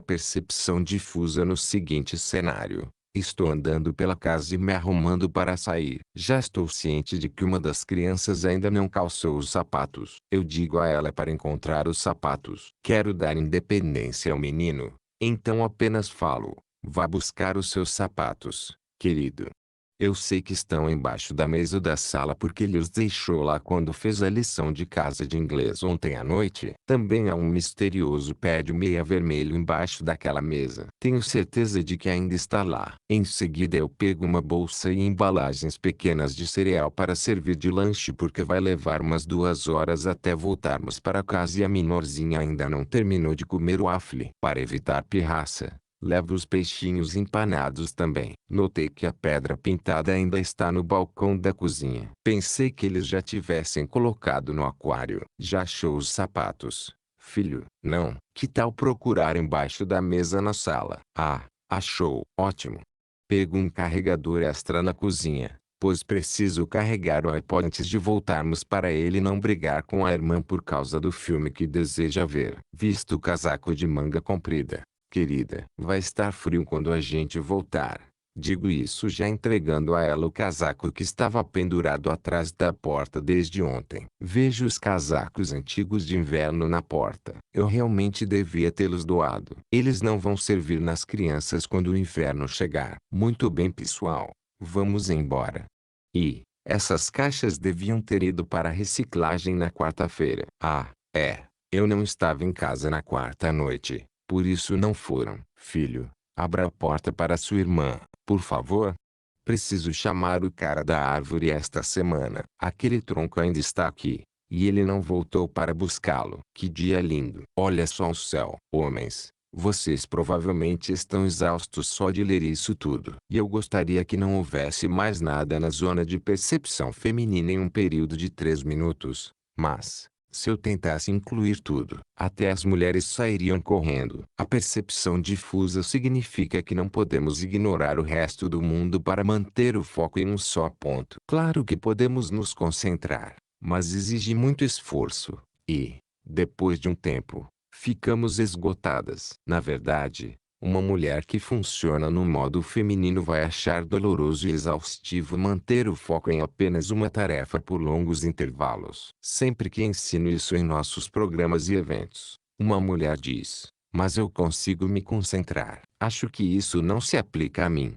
percepção difusa no seguinte cenário. Estou andando pela casa e me arrumando para sair. Já estou ciente de que uma das crianças ainda não calçou os sapatos. Eu digo a ela para encontrar os sapatos. Quero dar independência ao menino. Então apenas falo: vá buscar os seus sapatos, querido. Eu sei que estão embaixo da mesa da sala porque ele os deixou lá quando fez a lição de casa de inglês ontem à noite. Também há um misterioso pé de meia vermelho embaixo daquela mesa. Tenho certeza de que ainda está lá. Em seguida eu pego uma bolsa e embalagens pequenas de cereal para servir de lanche porque vai levar umas 2 horas até voltarmos para casa e a menorzinha ainda não terminou de comer o waffle. Para evitar pirraça, levo os peixinhos empanados também. Notei que a pedra pintada ainda está no balcão da cozinha. Pensei que eles já tivessem colocado no aquário. Já achou os sapatos, filho? Não. Que tal procurar embaixo da mesa na sala? Ah, achou. Ótimo. Pego um carregador extra na cozinha, pois preciso carregar o iPod antes de voltarmos para ele não brigar com a irmã por causa do filme que deseja ver. Visto o casaco de manga comprida. Querida, vai estar frio quando a gente voltar. Digo isso já entregando a ela o casaco que estava pendurado atrás da porta desde ontem. Vejo os casacos antigos de inverno na porta. Eu realmente devia tê-los doado. Eles não vão servir nas crianças quando o inverno chegar. Muito bem, pessoal. Vamos embora. E essas caixas deviam ter ido para a reciclagem na quarta-feira. Ah, é. Eu não estava em casa na quarta noite. Por isso não foram. Filho, abra a porta para sua irmã, por favor. Preciso chamar o cara da árvore esta semana. Aquele tronco ainda está aqui. E ele não voltou para buscá-lo. Que dia lindo. Olha só o céu. Homens, vocês provavelmente estão exaustos só de ler isso tudo. E eu gostaria que não houvesse mais nada na zona de percepção feminina em um período de 3 minutos. Mas, se eu tentasse incluir tudo, até as mulheres sairiam correndo. A percepção difusa significa que não podemos ignorar o resto do mundo para manter o foco em um só ponto. Claro que podemos nos concentrar, mas exige muito esforço, e, depois de um tempo, ficamos esgotadas. Na verdade, uma mulher que funciona no modo feminino vai achar doloroso e exaustivo manter o foco em apenas uma tarefa por longos intervalos. Sempre que ensino isso em nossos programas e eventos, uma mulher diz: mas eu consigo me concentrar. Acho que isso não se aplica a mim.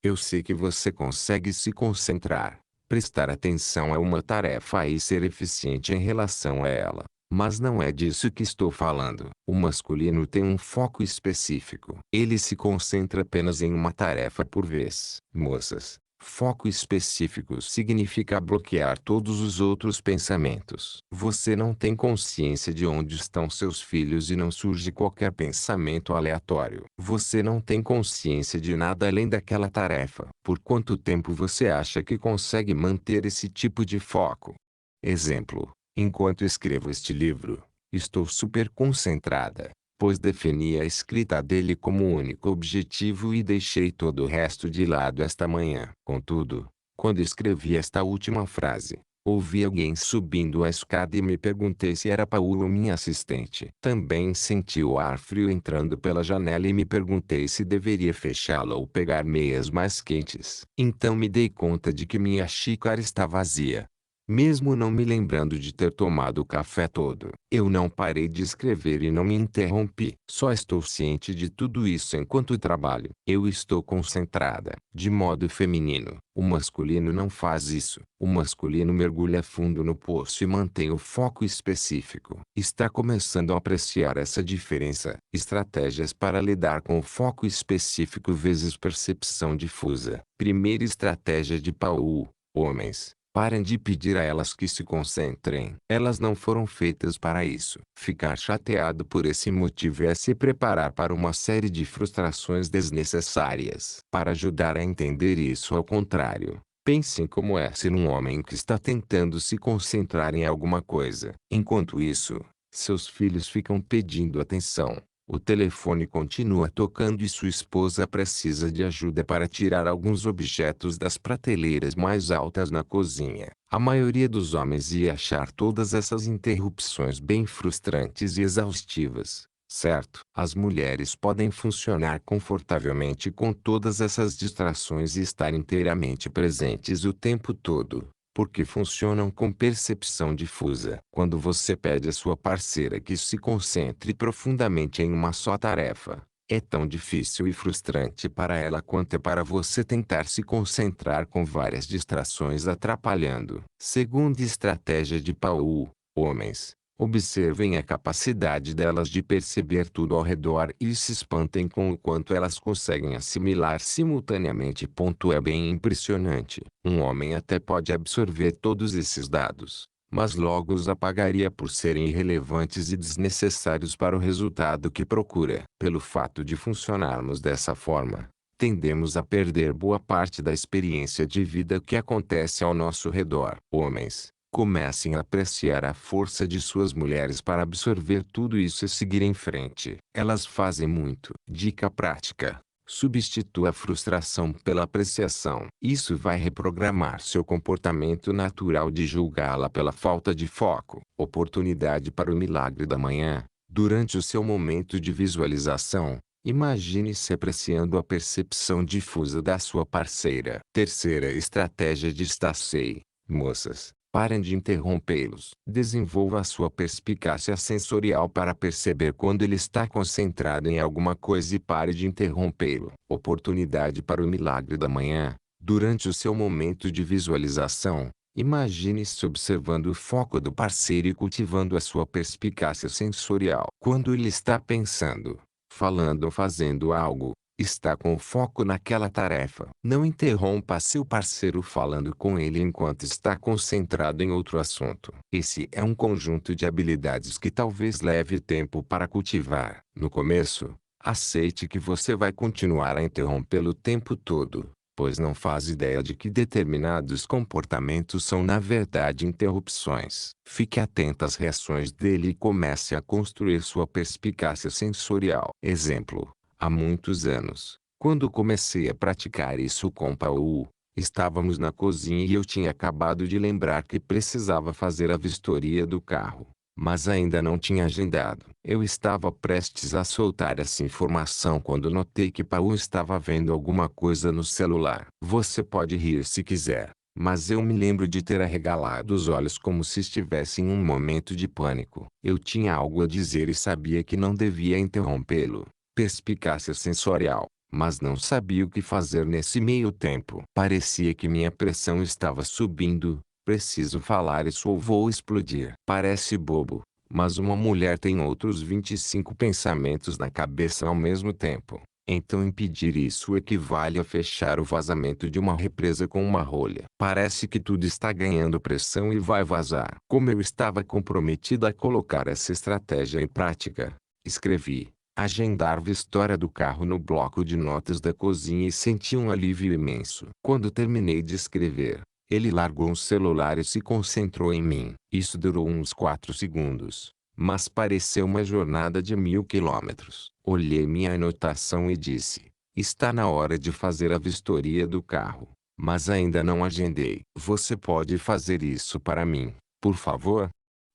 Eu sei que você consegue se concentrar, prestar atenção a uma tarefa e ser eficiente em relação a ela. Mas não é disso que estou falando. O masculino tem um foco específico. Ele se concentra apenas em uma tarefa por vez. Moças, foco específico significa bloquear todos os outros pensamentos. Você não tem consciência de onde estão seus filhos e não surge qualquer pensamento aleatório. Você não tem consciência de nada além daquela tarefa. Por quanto tempo você acha que consegue manter esse tipo de foco? Exemplo. Enquanto escrevo este livro, estou super concentrada, pois defini a escrita dele como o único objetivo e deixei todo o resto de lado esta manhã. Contudo, quando escrevi esta última frase, ouvi alguém subindo a escada e me perguntei se era Paulo minha assistente. Também senti o ar frio entrando pela janela e me perguntei se deveria fechá-la ou pegar meias mais quentes. Então me dei conta de que minha xícara está vazia. Mesmo não me lembrando de ter tomado o café todo, eu não parei de escrever e não me interrompi. Só estou ciente de tudo isso enquanto trabalho. Eu estou concentrada. De modo feminino, o masculino não faz isso. O masculino mergulha fundo no poço e mantém o foco específico. Está começando a apreciar essa diferença? Estratégias para lidar com o foco específico vezes percepção difusa. Primeira estratégia de Paulo. Homens, Parem de pedir a elas que se concentrem. Elas não foram feitas para isso. Ficar chateado por esse motivo é se preparar para uma série de frustrações desnecessárias. Para ajudar a entender isso ao contrário, pense em como é ser um homem que está tentando se concentrar em alguma coisa. Enquanto isso, seus filhos ficam pedindo atenção. O telefone continua tocando e sua esposa precisa de ajuda para tirar alguns objetos das prateleiras mais altas na cozinha. A maioria dos homens ia achar todas essas interrupções bem frustrantes e exaustivas, certo? As mulheres podem funcionar confortavelmente com todas essas distrações e estar inteiramente presentes o tempo todo, porque funcionam com percepção difusa. Quando você pede à sua parceira que se concentre profundamente em uma só tarefa, é tão difícil e frustrante para ela quanto é para você tentar se concentrar com várias distrações atrapalhando. Segunda estratégia de Paul: homens, observem a capacidade delas de perceber tudo ao redor e se espantem com o quanto elas conseguem assimilar simultaneamente. É bem impressionante. Um homem até pode absorver todos esses dados, mas logo os apagaria por serem irrelevantes e desnecessários para o resultado que procura. Pelo fato de funcionarmos dessa forma, tendemos a perder boa parte da experiência de vida que acontece ao nosso redor. Homens, comecem a apreciar a força de suas mulheres para absorver tudo isso e seguir em frente. Elas fazem muito. Dica prática: substitua a frustração pela apreciação. Isso vai reprogramar seu comportamento natural de julgá-la pela falta de foco. Oportunidade para o milagre da manhã. Durante o seu momento de visualização, imagine-se apreciando a percepção difusa da sua parceira. Terceira estratégia de Stacey: moças, parem de interrompê-los. Desenvolva a sua perspicácia sensorial para perceber quando ele está concentrado em alguma coisa e pare de interrompê-lo. Oportunidade para o milagre da manhã. Durante o seu momento de visualização, imagine-se observando o foco do parceiro e cultivando a sua perspicácia sensorial. Quando ele está pensando, falando ou fazendo algo, está com o foco naquela tarefa. Não interrompa seu parceiro falando com ele enquanto está concentrado em outro assunto. Esse é um conjunto de habilidades que talvez leve tempo para cultivar. No começo, aceite que você vai continuar a interrompê-lo o tempo todo, pois não faz ideia de que determinados comportamentos são na verdade interrupções. Fique atento às reações dele e comece a construir sua perspicácia sensorial. Exemplo: há muitos anos, quando comecei a praticar isso com Paul, estávamos na cozinha e eu tinha acabado de lembrar que precisava fazer a vistoria do carro, mas ainda não tinha agendado. Eu estava prestes a soltar essa informação quando notei que Paul estava vendo alguma coisa no celular. Você pode rir se quiser, mas eu me lembro de ter arregalado os olhos como se estivesse em um momento de pânico. Eu tinha algo a dizer e sabia que não devia interrompê-lo. Perspicácia sensorial, mas não sabia o que fazer nesse meio tempo. Parecia que minha pressão estava subindo. Preciso falar isso ou vou explodir. Parece bobo, mas uma mulher tem outros 25 pensamentos na cabeça ao mesmo tempo. Então impedir isso equivale a fechar o vazamento de uma represa com uma rolha. Parece que tudo está ganhando pressão e vai vazar. Como eu estava comprometido a colocar essa estratégia em prática, escrevi agendar vistoria do carro no bloco de notas da cozinha e senti um alívio imenso. Quando terminei de escrever, ele largou o celular e se concentrou em mim. Isso durou uns 4 segundos, mas pareceu uma jornada de 1000 quilômetros. Olhei minha anotação e disse: está na hora de fazer a vistoria do carro, mas ainda não agendei. Você pode fazer isso para mim, por favor?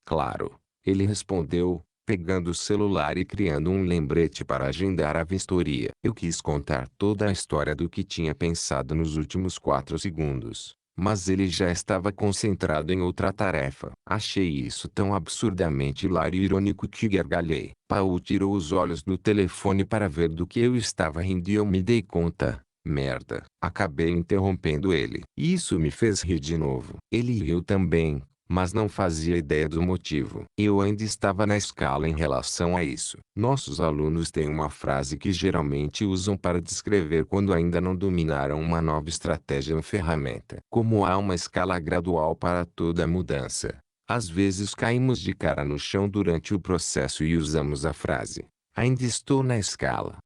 Claro, ele respondeu, pegando o celular e criando um lembrete para agendar a vistoria. Eu quis contar toda a história do que tinha pensado nos últimos 4 segundos, mas ele já estava concentrado em outra tarefa. Achei isso tão absurdamente hilário e irônico que gargalhei. Paul tirou os olhos do telefone para ver do que eu estava rindo e eu me dei conta. Merda. Acabei interrompendo ele. Isso me fez rir de novo. Ele riu também, mas não fazia ideia do motivo. Eu ainda estava na escala em relação a isso. Nossos alunos têm uma frase que geralmente usam para descrever quando ainda não dominaram uma nova estratégia ou ferramenta. Como há uma escala gradual para toda mudança, às vezes caímos de cara no chão durante o processo e usamos a frase: ainda estou na escala.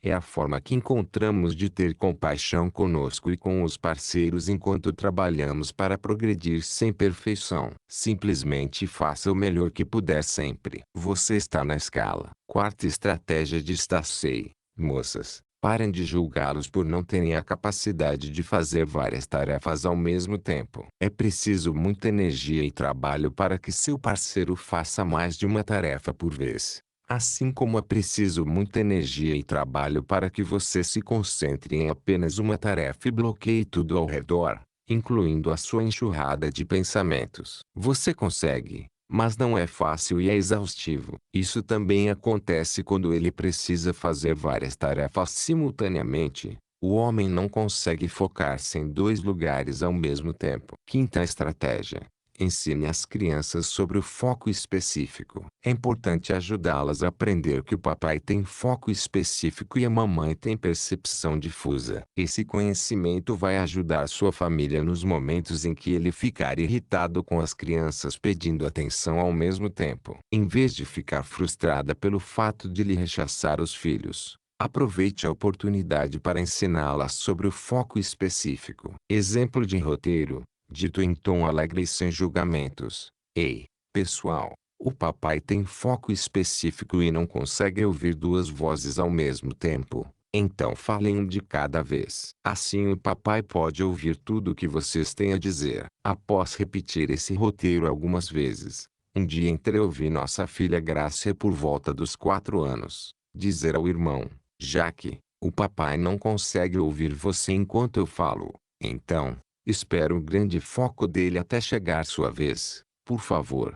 É a forma que encontramos de ter compaixão conosco e com os parceiros enquanto trabalhamos para progredir sem perfeição. Simplesmente faça o melhor que puder sempre. Você está na escala. Quarta estratégia de Stacey. Moças, parem de julgá-los por não terem a capacidade de fazer várias tarefas ao mesmo tempo. É preciso muita energia e trabalho para que seu parceiro faça mais de uma tarefa por vez. Assim como é preciso muita energia e trabalho para que você se concentre em apenas uma tarefa e bloqueie tudo ao redor, incluindo a sua enxurrada de pensamentos. Você consegue, mas não é fácil e é exaustivo. Isso também acontece quando ele precisa fazer várias tarefas simultaneamente. O homem não consegue focar-se em dois lugares ao mesmo tempo. Quinta estratégia: ensine as crianças sobre o foco específico. É importante ajudá-las a aprender que o papai tem foco específico e a mamãe tem percepção difusa. Esse conhecimento vai ajudar sua família nos momentos em que ele ficar irritado com as crianças pedindo atenção ao mesmo tempo. Em vez de ficar frustrada pelo fato de lhe rechaçar os filhos, aproveite a oportunidade para ensiná-las sobre o foco específico. Exemplo de roteiro, dito em tom alegre e sem julgamentos: ei, pessoal, o papai tem foco específico e não consegue ouvir duas vozes ao mesmo tempo. Então falem um de cada vez. Assim o papai pode ouvir tudo o que vocês têm a dizer. Após repetir esse roteiro algumas vezes, um dia entreouvi nossa filha Grácia por volta dos 4 anos dizer ao irmão: Jaque, o papai não consegue ouvir você enquanto eu falo. Então, espere o grande foco dele até chegar sua vez, por favor.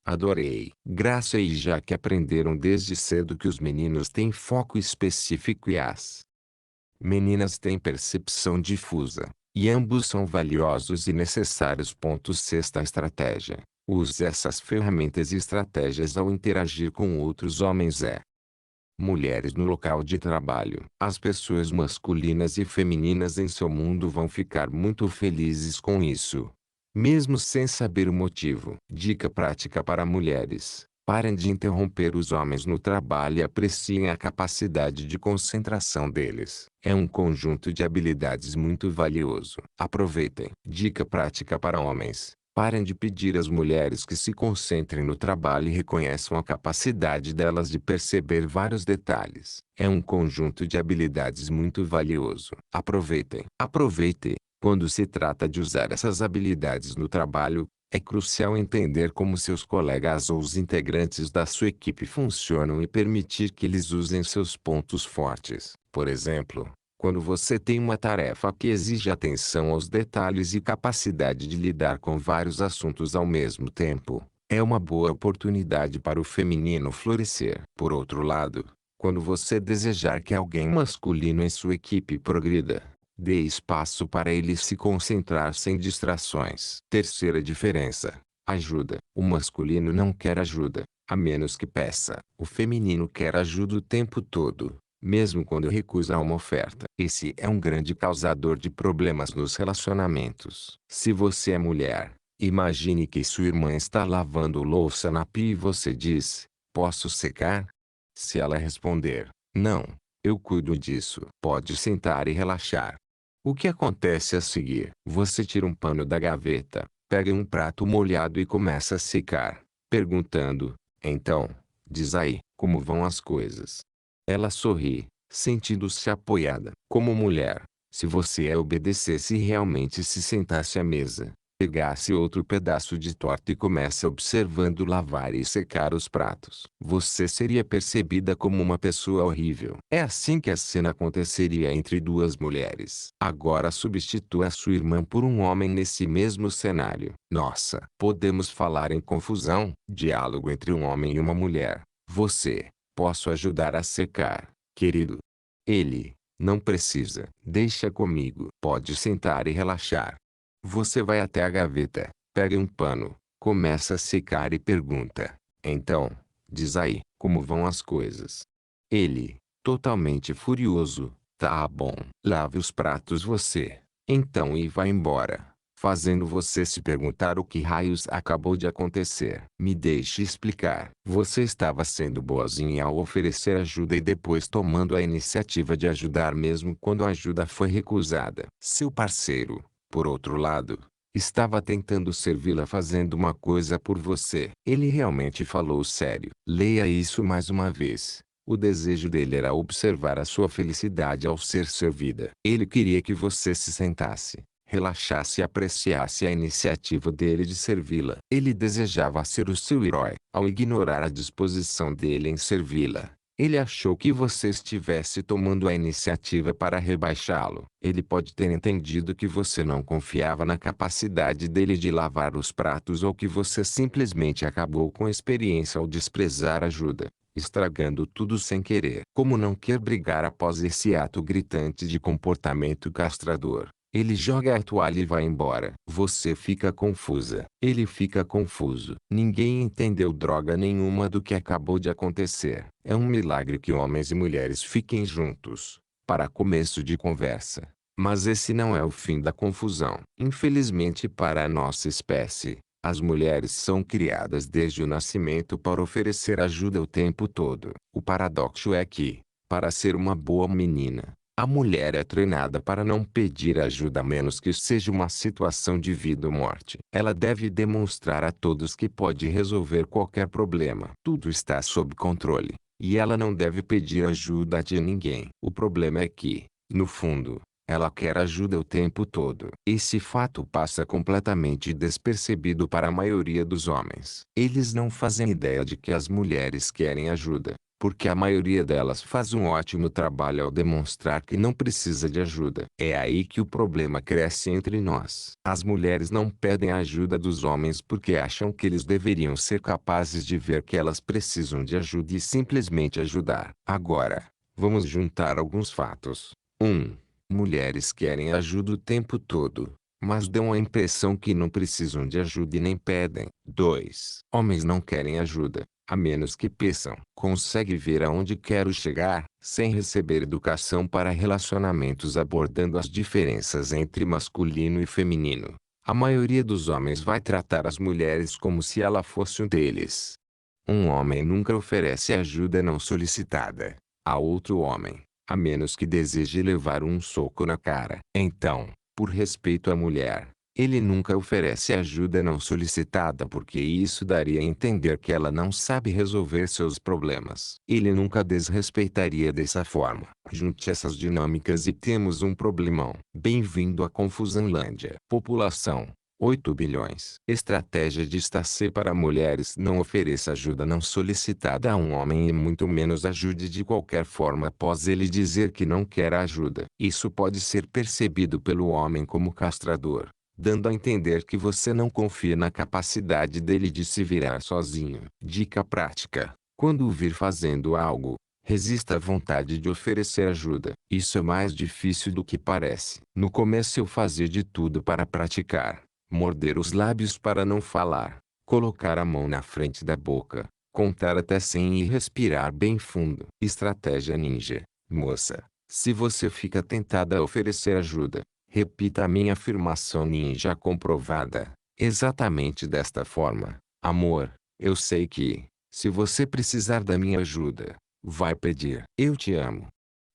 Adorei. Graça e Jaque aprenderam desde cedo que os meninos têm foco específico e as meninas têm percepção difusa, e ambos são valiosos e necessários. Sexta estratégia: use essas ferramentas e estratégias ao interagir com outros homens e mulheres no local de trabalho. As pessoas masculinas e femininas em seu mundo vão ficar muito felizes com isso, mesmo sem saber o motivo. Dica prática para mulheres: parem de interromper os homens no trabalho e apreciem a capacidade de concentração deles. É um conjunto de habilidades muito valioso. Aproveitem. Dica prática para homens: parem de pedir às mulheres que se concentrem no trabalho e reconheçam a capacidade delas de perceber vários detalhes. É um conjunto de habilidades muito valioso. Aproveitem. Aproveite. Quando se trata de usar essas habilidades no trabalho, é crucial entender como seus colegas ou os integrantes da sua equipe funcionam e permitir que eles usem seus pontos fortes. Por exemplo, quando você tem uma tarefa que exige atenção aos detalhes e capacidade de lidar com vários assuntos ao mesmo tempo, é uma boa oportunidade para o feminino florescer. Por outro lado, quando você desejar que alguém masculino em sua equipe progrida, dê espaço para ele se concentrar sem distrações. Terceira diferença: ajuda. O masculino não quer ajuda, a menos que peça. O feminino quer ajuda o tempo todo, mesmo quando recusa uma oferta. Esse é um grande causador de problemas nos relacionamentos. Se você é mulher, imagine que sua irmã está lavando louça na pia e você diz: posso secar? Se ela responder: não, eu cuido disso, pode sentar e relaxar. O que acontece a seguir? Você tira um pano da gaveta, pega um prato molhado e começa a secar, perguntando: então, diz aí, como vão as coisas? Ela sorri, sentindo-se apoiada. Como mulher, se você a obedecesse e realmente se sentasse à mesa, pegasse outro pedaço de torta e começa observando lavar e secar os pratos, você seria percebida como uma pessoa horrível. É assim que a cena aconteceria entre duas mulheres. Agora substitua sua irmã por um homem nesse mesmo cenário. Nossa, podemos falar em confusão? Diálogo entre um homem e uma mulher. Você: posso ajudar a secar, querido? Ele: não precisa. Deixa comigo. Pode sentar e relaxar. Você vai até a gaveta, pega um pano, começa a secar e pergunta: então, diz aí, como vão as coisas? Ele, totalmente furioso: tá bom, lave os pratos você. Então e vai embora, fazendo você se perguntar o que raios acabou de acontecer. Me deixe explicar. Você estava sendo boazinha ao oferecer ajuda e depois tomando a iniciativa de ajudar mesmo quando a ajuda foi recusada. Seu parceiro, por outro lado, estava tentando servi-la fazendo uma coisa por você. Ele realmente falou sério. Leia isso mais uma vez. O desejo dele era observar a sua felicidade ao ser servida. Ele queria que você se sentasse, relaxasse e apreciasse a iniciativa dele de servi-la. Ele desejava ser o seu herói. Ao ignorar a disposição dele em servi-la, ele achou que você estivesse tomando a iniciativa para rebaixá-lo. Ele pode ter entendido que você não confiava na capacidade dele de lavar os pratos ou que você simplesmente acabou com a experiência ao desprezar ajuda, estragando tudo sem querer. Como não quer brigar após esse ato gritante de comportamento castrador, ele joga a toalha e vai embora. Você fica confusa. Ele fica confuso. Ninguém entendeu droga nenhuma do que acabou de acontecer. É um milagre que homens e mulheres fiquem juntos, para começo de conversa. Mas esse não é o fim da confusão. Infelizmente para a nossa espécie, as mulheres são criadas desde o nascimento para oferecer ajuda o tempo todo. O paradoxo é que, para ser uma boa menina, a mulher é treinada para não pedir ajuda a menos que seja uma situação de vida ou morte. Ela deve demonstrar a todos que pode resolver qualquer problema. Tudo está sob controle, e ela não deve pedir ajuda de ninguém. O problema é que, no fundo, ela quer ajuda o tempo todo. Esse fato passa completamente despercebido para a maioria dos homens. Eles não fazem ideia de que as mulheres querem ajuda, porque a maioria delas faz um ótimo trabalho ao demonstrar que não precisa de ajuda. É aí que o problema cresce entre nós. As mulheres não pedem a ajuda dos homens porque acham que eles deveriam ser capazes de ver que elas precisam de ajuda e simplesmente ajudar. Agora, vamos juntar alguns fatos. 1. Mulheres querem ajuda o tempo todo, mas dão a impressão que não precisam de ajuda e nem pedem. 2. Homens não querem ajuda, a menos que peçam. Consegue ver aonde quero chegar? Sem receber educação para relacionamentos abordando as diferenças entre masculino e feminino, a maioria dos homens vai tratar as mulheres como se ela fosse um deles. Um homem nunca oferece ajuda não solicitada a outro homem, a menos que deseje levar um soco na cara. Então, por respeito à mulher, ele nunca oferece ajuda não solicitada porque isso daria a entender que ela não sabe resolver seus problemas. Ele nunca desrespeitaria dessa forma. Junte essas dinâmicas e temos um problemão. Bem-vindo à Confusãolândia. População: 8 bilhões. Estratégia de Stacey para mulheres: não ofereça ajuda não solicitada a um homem e muito menos ajude de qualquer forma após ele dizer que não quer ajuda. Isso pode ser percebido pelo homem como castrador, dando a entender que você não confia na capacidade dele de se virar sozinho. Dica prática: quando o vir fazendo algo, resista à vontade de oferecer ajuda. Isso é mais difícil do que parece. No começo eu fazia de tudo para praticar. Morder os lábios para não falar, colocar a mão na frente da boca, contar até 100 e respirar bem fundo. Estratégia ninja: moça, se você fica tentada a oferecer ajuda, repita a minha afirmação ninja comprovada, exatamente desta forma: amor, eu sei que, se você precisar da minha ajuda, vai pedir. Eu te amo.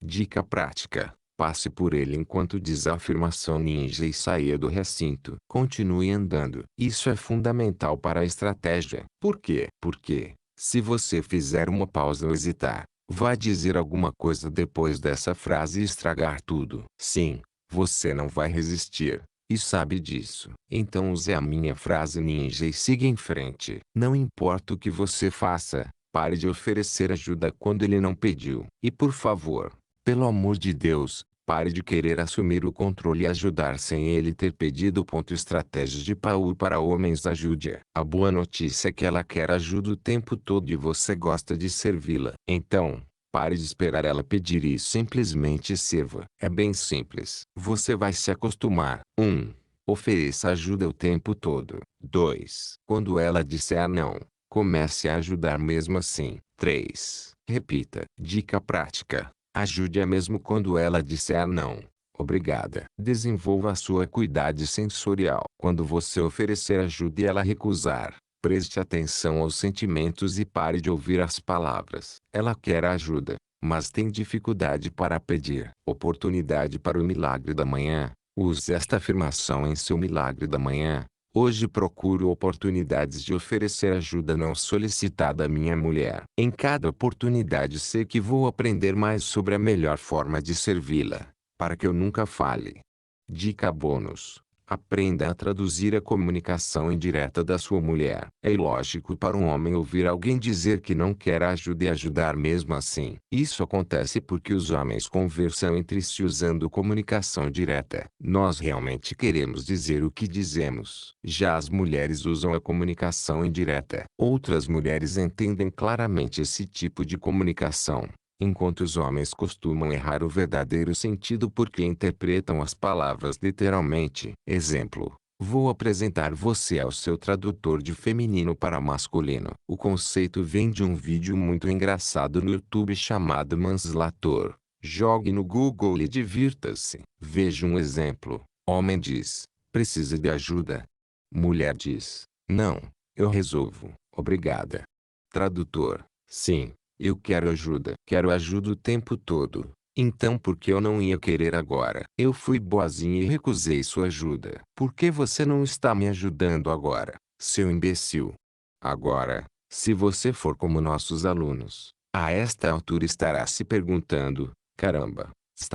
Dica prática: passe por ele enquanto diz a afirmação ninja e saia do recinto. Continue andando. Isso é fundamental para a estratégia. Por quê? Porque, se você fizer uma pausa ou hesitar, vai dizer alguma coisa depois dessa frase e estragar tudo. Sim, você não vai resistir, e sabe disso. Então use a minha frase ninja e siga em frente. Não importa o que você faça, pare de oferecer ajuda quando ele não pediu. E por favor, pelo amor de Deus, pare de querer assumir o controle e ajudar sem ele ter pedido. Estratégia de Paul para homens: ajude-a. A boa notícia é que ela quer ajuda o tempo todo e você gosta de servi-la. Então, pare de esperar ela pedir e simplesmente sirva. É bem simples. Você vai se acostumar. 1. Ofereça ajuda o tempo todo. 2. Quando ela disser não, comece a ajudar mesmo assim. 3. Repita. Dica prática. Ajude-a mesmo quando ela disser não. Obrigada. Desenvolva a sua acuidade sensorial. Quando você oferecer ajuda e ela recusar, preste atenção aos sentimentos e pare de ouvir as palavras. Ela quer ajuda, mas tem dificuldade para pedir. Oportunidade para o milagre da manhã. Use esta afirmação em seu milagre da manhã. Hoje procuro oportunidades de oferecer ajuda não solicitada à minha mulher. Em cada oportunidade sei que vou aprender mais sobre a melhor forma de servi-la, para que eu nunca fale. Dica bônus. Aprenda a traduzir a comunicação indireta da sua mulher. É ilógico para um homem ouvir alguém dizer que não quer ajuda e ajudar mesmo assim. Isso acontece porque os homens conversam entre si usando comunicação direta. Nós realmente queremos dizer o que dizemos. Já as mulheres usam a comunicação indireta. Outras mulheres entendem claramente esse tipo de comunicação, enquanto os homens costumam errar o verdadeiro sentido porque interpretam as palavras literalmente. Exemplo: vou apresentar você ao seu tradutor de feminino para masculino. O conceito vem de um vídeo muito engraçado no YouTube chamado Manslator. Jogue no Google e divirta-se. Veja um exemplo. Homem diz: precisa de ajuda? Mulher diz: não, eu resolvo, obrigada. Tradutor: sim, eu quero ajuda. Quero ajuda o tempo todo. Então por que eu não ia querer agora? Eu fui boazinha e recusei sua ajuda. Por que você não está me ajudando agora, seu imbecil? Agora, se você for como nossos alunos, a esta altura estará se perguntando: caramba,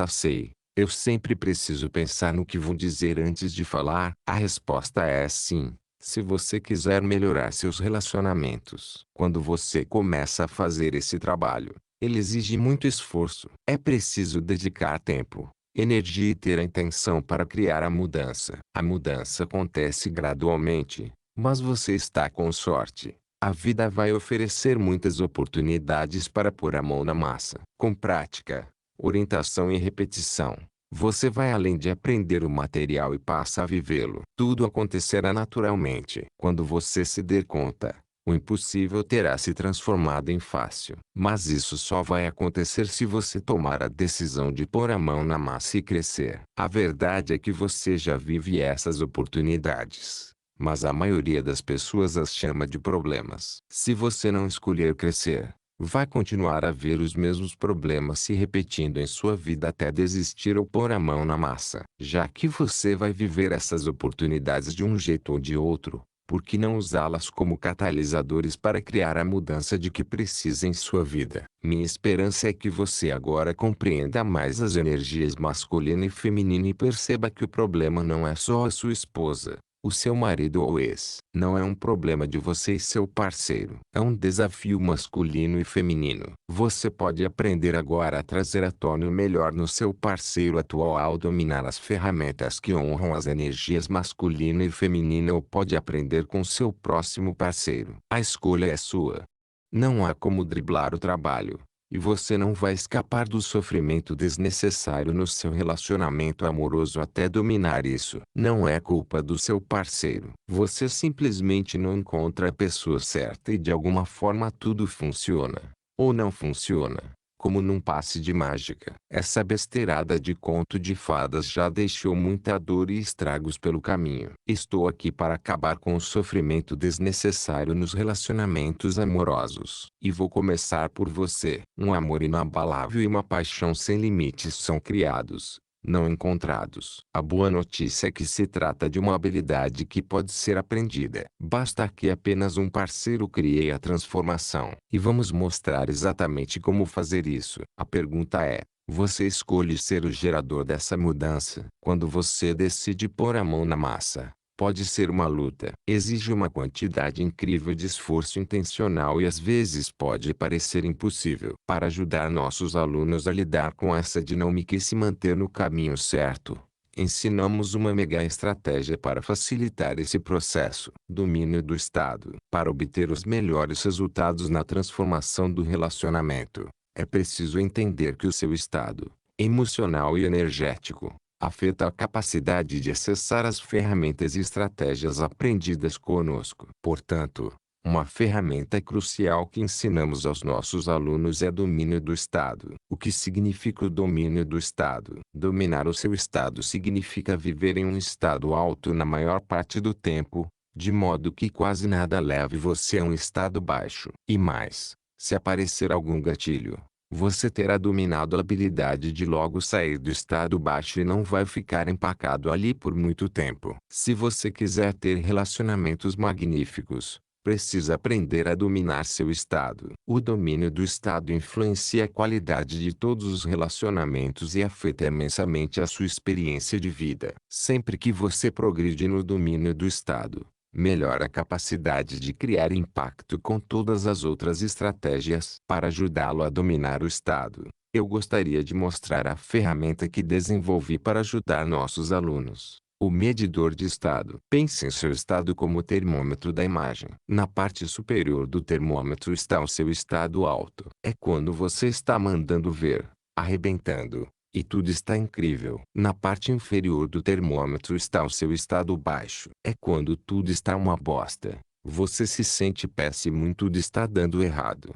sei. Eu sempre preciso pensar no que vou dizer antes de falar. A resposta é sim. Se você quiser melhorar seus relacionamentos, quando você começa a fazer esse trabalho, ele exige muito esforço. É preciso dedicar tempo, energia e ter a intenção para criar a mudança. A mudança acontece gradualmente, mas você está com sorte. A vida vai oferecer muitas oportunidades para pôr a mão na massa. Com prática, orientação e repetição, você vai além de aprender o material e passa a vivê-lo. Tudo acontecerá naturalmente. Quando você se der conta, o impossível terá se transformado em fácil. Mas isso só vai acontecer se você tomar a decisão de pôr a mão na massa e crescer. A verdade é que você já vive essas oportunidades, mas a maioria das pessoas as chama de problemas. Se você não escolher crescer, vai continuar a ver os mesmos problemas se repetindo em sua vida até desistir ou pôr a mão na massa. Já que você vai viver essas oportunidades de um jeito ou de outro, por que não usá-las como catalisadores para criar a mudança de que precisa em sua vida? Minha esperança é que você agora compreenda mais as energias masculina e feminina e perceba que o problema não é só a sua esposa, o seu marido ou ex. Não é um problema de você e seu parceiro. É um desafio masculino e feminino. Você pode aprender agora a trazer à tona o melhor no seu parceiro atual ao dominar as ferramentas que honram as energias masculina e feminina ou pode aprender com seu próximo parceiro. A escolha é sua. Não há como driblar o trabalho. E você não vai escapar do sofrimento desnecessário no seu relacionamento amoroso até dominar isso. Não é culpa do seu parceiro. Você simplesmente não encontra a pessoa certa e de alguma forma tudo funciona. Ou não funciona. Como num passe de mágica. Essa besteirada de conto de fadas já deixou muita dor e estragos pelo caminho. Estou aqui para acabar com o sofrimento desnecessário nos relacionamentos amorosos. E vou começar por você. Um amor inabalável e uma paixão sem limites são criados, não encontrados. A boa notícia é que se trata de uma habilidade que pode ser aprendida. Basta que apenas um parceiro crie a transformação. E vamos mostrar exatamente como fazer isso. A pergunta é: você escolhe ser o gerador dessa mudança? Quando você decide pôr a mão na massa, pode ser uma luta. Exige uma quantidade incrível de esforço intencional e às vezes pode parecer impossível. Para ajudar nossos alunos a lidar com essa dinâmica e se manter no caminho certo, ensinamos uma mega estratégia para facilitar esse processo. Domínio do estado. Para obter os melhores resultados na transformação do relacionamento, é preciso entender que o seu estado emocional e energético afeta a capacidade de acessar as ferramentas e estratégias aprendidas conosco. Portanto, uma ferramenta crucial que ensinamos aos nossos alunos é domínio do estado. O que significa o domínio do estado? Dominar o seu estado significa viver em um estado alto na maior parte do tempo, de modo que quase nada leve você a um estado baixo. E mais, se aparecer algum gatilho, você terá dominado a habilidade de logo sair do estado baixo e não vai ficar empacado ali por muito tempo. Se você quiser ter relacionamentos magníficos, precisa aprender a dominar seu estado. O domínio do estado influencia a qualidade de todos os relacionamentos e afeta imensamente a sua experiência de vida. Sempre que você progride no domínio do estado, melhora a capacidade de criar impacto com todas as outras estratégias. Para ajudá-lo a dominar o estado, eu gostaria de mostrar a ferramenta que desenvolvi para ajudar nossos alunos. O medidor de estado. Pense em seu estado como o termômetro da imagem. Na parte superior do termômetro está o seu estado alto. É quando você está mandando ver, arrebentando, e tudo está incrível. Na parte inferior do termômetro está o seu estado baixo. É quando tudo está uma bosta. Você se sente péssimo e tudo está dando errado.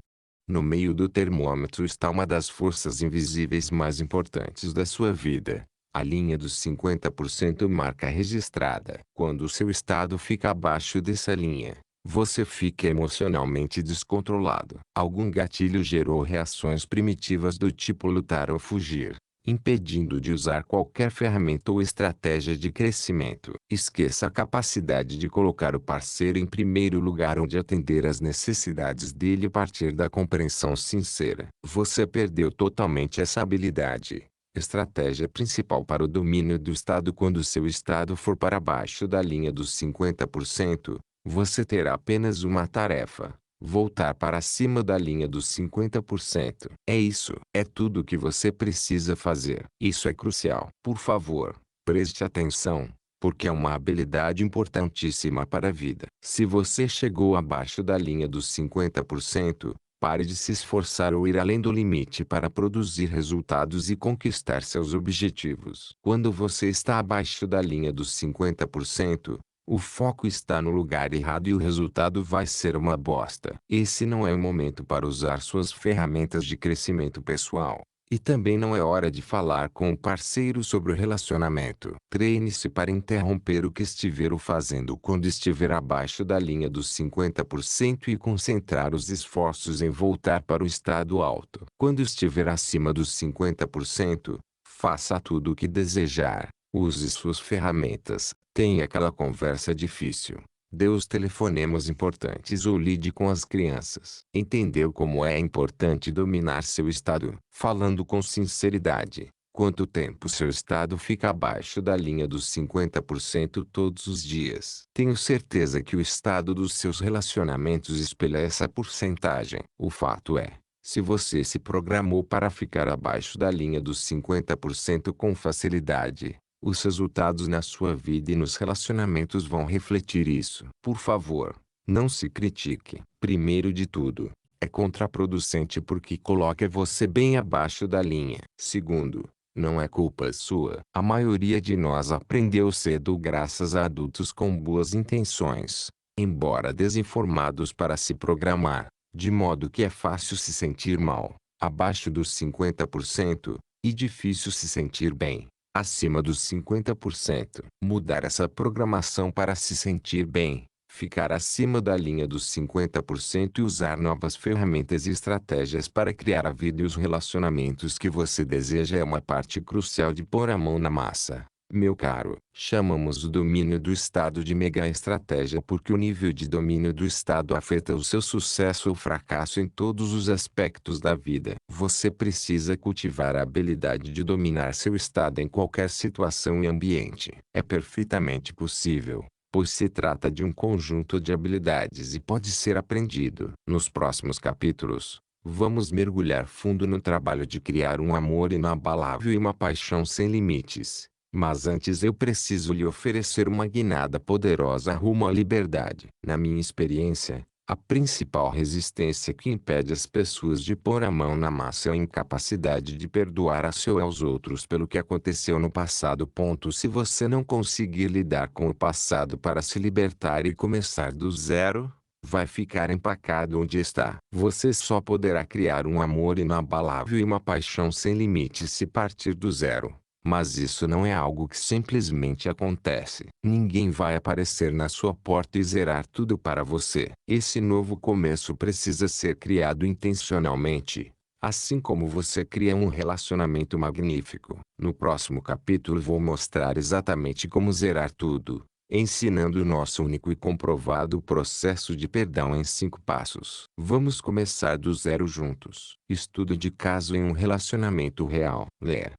No meio do termômetro está uma das forças invisíveis mais importantes da sua vida. A linha dos 50% marca registrada. Quando o seu estado fica abaixo dessa linha, você fica emocionalmente descontrolado. Algum gatilho gerou reações primitivas do tipo lutar ou fugir, impedindo de usar qualquer ferramenta ou estratégia de crescimento. Esqueça a capacidade de colocar o parceiro em primeiro lugar ou de atender às necessidades dele a partir da compreensão sincera. Você perdeu totalmente essa habilidade. Estratégia principal para o domínio do estado. Quando seu estado for para baixo da linha dos 50%, você terá apenas uma tarefa: voltar para cima da linha dos 50%. É isso. É tudo o que você precisa fazer. Isso é crucial. Por favor, preste atenção, porque é uma habilidade importantíssima para a vida. Se você chegou abaixo da linha dos 50%, pare de se esforçar ou ir além do limite para produzir resultados e conquistar seus objetivos. Quando você está abaixo da linha dos 50%, o foco está no lugar errado e o resultado vai ser uma bosta. Esse não é o momento para usar suas ferramentas de crescimento pessoal. E também não é hora de falar com o parceiro sobre o relacionamento. Treine-se para interromper o que estiver fazendo quando estiver abaixo da linha dos 50% e concentrar os esforços em voltar para o estado alto. Quando estiver acima dos 50%, faça tudo o que desejar. Use suas ferramentas. Tenha aquela conversa difícil. Dê os telefonemas importantes ou lide com as crianças. Entendeu como é importante dominar seu estado? Falando com sinceridade, quanto tempo seu estado fica abaixo da linha dos 50% todos os dias? Tenho certeza que o estado dos seus relacionamentos espelha essa porcentagem. O fato é, se você se programou para ficar abaixo da linha dos 50% com facilidade, os resultados na sua vida e nos relacionamentos vão refletir isso. Por favor, não se critique. Primeiro de tudo, é contraproducente porque coloca você bem abaixo da linha. Segundo, não é culpa sua. A maioria de nós aprendeu cedo graças a adultos com boas intenções, embora desinformados para se programar, de modo que é fácil se sentir mal, abaixo dos 50%, e difícil se sentir bem, acima dos 50%. Mudar essa programação para se sentir bem, ficar acima da linha dos 50% e usar novas ferramentas e estratégias para criar a vida e os relacionamentos que você deseja é uma parte crucial de pôr a mão na massa. Meu caro, chamamos o domínio do estado de mega estratégia porque o nível de domínio do estado afeta o seu sucesso ou fracasso em todos os aspectos da vida. Você precisa cultivar a habilidade de dominar seu estado em qualquer situação e ambiente. É perfeitamente possível, pois se trata de um conjunto de habilidades e pode ser aprendido. Nos próximos capítulos, vamos mergulhar fundo no trabalho de criar um amor inabalável e uma paixão sem limites. Mas antes eu preciso lhe oferecer uma guinada poderosa rumo à liberdade. Na minha experiência, A principal resistência que impede as pessoas de pôr a mão na massa é a incapacidade de perdoar a si ou aos outros pelo que aconteceu no passado. Se você não conseguir lidar com o passado para se libertar e começar do zero, vai ficar empacado onde está. Você só poderá criar um amor inabalável e uma paixão sem limites se partir do zero. Mas isso não é algo que simplesmente acontece. Ninguém vai aparecer na sua porta e zerar tudo para você. Esse novo começo precisa ser criado intencionalmente, assim como você cria um relacionamento magnífico. No próximo capítulo vou mostrar exatamente como zerar tudo, ensinando o nosso único e comprovado processo de perdão em 5 passos. Vamos começar do zero juntos. Estudo de caso em um relacionamento real.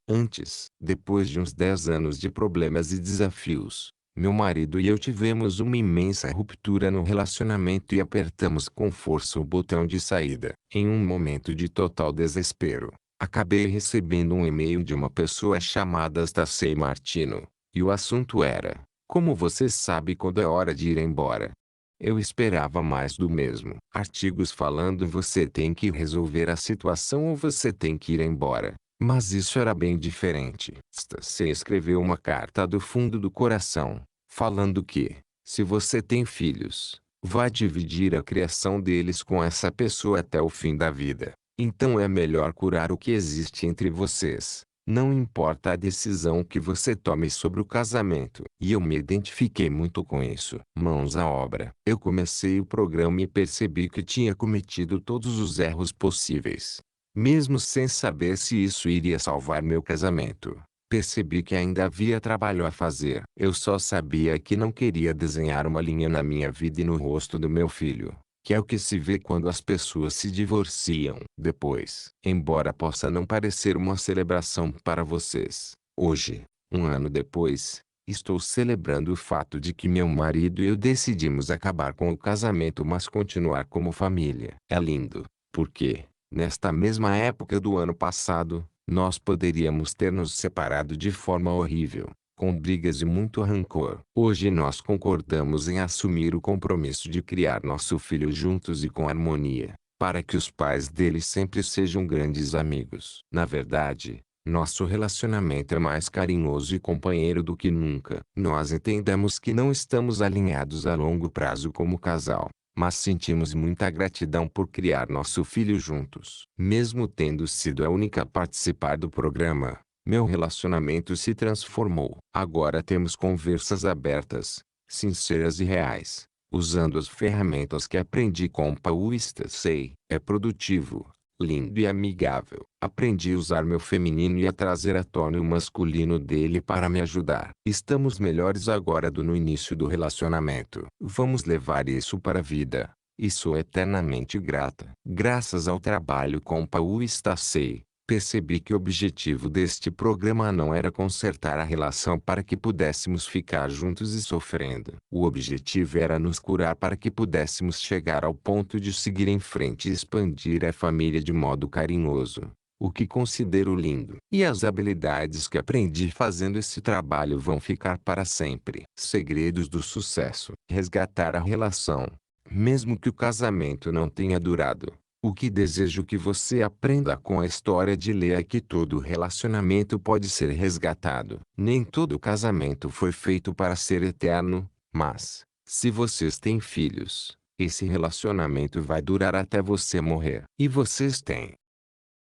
Antes, depois de uns 10 anos de problemas e desafios, meu marido e eu tivemos uma imensa ruptura no relacionamento e apertamos com força o botão de saída. Em um momento de total desespero, acabei recebendo um e-mail de uma pessoa chamada Stacey Martino, e o assunto era: como você sabe quando é hora de ir embora? Eu esperava mais do mesmo. Artigos falando você tem que resolver a situação ou você tem que ir embora. Mas isso era bem diferente. Stacey escreveu uma carta do fundo do coração, falando que, se você tem filhos, vai dividir a criação deles com essa pessoa até o fim da vida. Então é melhor curar o que existe entre vocês. Não importa a decisão que você tome sobre o casamento. E eu me identifiquei muito com isso. Mãos à obra. Eu comecei o programa e percebi que tinha cometido todos os erros possíveis. Mesmo sem saber se isso iria salvar meu casamento, percebi que ainda havia trabalho a fazer. Eu só sabia que não queria desenhar uma linha na minha vida e no rosto do meu filho, que é o que se vê quando as pessoas se divorciam. Depois, embora possa não parecer uma celebração para vocês, hoje, um ano depois, estou celebrando o fato de que meu marido e eu decidimos acabar com o casamento mas continuar como família. É lindo, porque, nesta mesma época do ano passado, nós poderíamos ter nos separado de forma horrível, com brigas e muito rancor. Hoje nós concordamos em assumir o compromisso de criar nosso filho juntos e com harmonia, para que os pais dele sempre sejam grandes amigos. Na verdade, nosso relacionamento é mais carinhoso e companheiro do que nunca. Nós entendemos que não estamos alinhados a longo prazo como casal, mas sentimos muita gratidão por criar nosso filho juntos. Mesmo tendo sido a única a participar do programa, meu relacionamento se transformou. Agora temos conversas abertas, sinceras e reais, usando as ferramentas que aprendi com Paul Stacey. É produtivo, lindo e amigável. Aprendi a usar meu feminino e a trazer à tona o masculino dele para me ajudar. Estamos melhores agora do no início do relacionamento. Vamos levar isso para a vida. E sou eternamente grata. Graças ao trabalho com Paul Stacey, percebi que o objetivo deste programa não era consertar a relação para que pudéssemos ficar juntos e sofrendo. O objetivo era nos curar para que pudéssemos chegar ao ponto de seguir em frente e expandir a família de modo carinhoso, o que considero lindo. E as habilidades que aprendi fazendo esse trabalho vão ficar para sempre. Segredos do sucesso. Resgatar a relação, mesmo que o casamento não tenha durado. O que desejo que você aprenda com a história de Leah é que todo relacionamento pode ser resgatado. Nem todo casamento foi feito para ser eterno, mas, se vocês têm filhos, esse relacionamento vai durar até você morrer. E vocês têm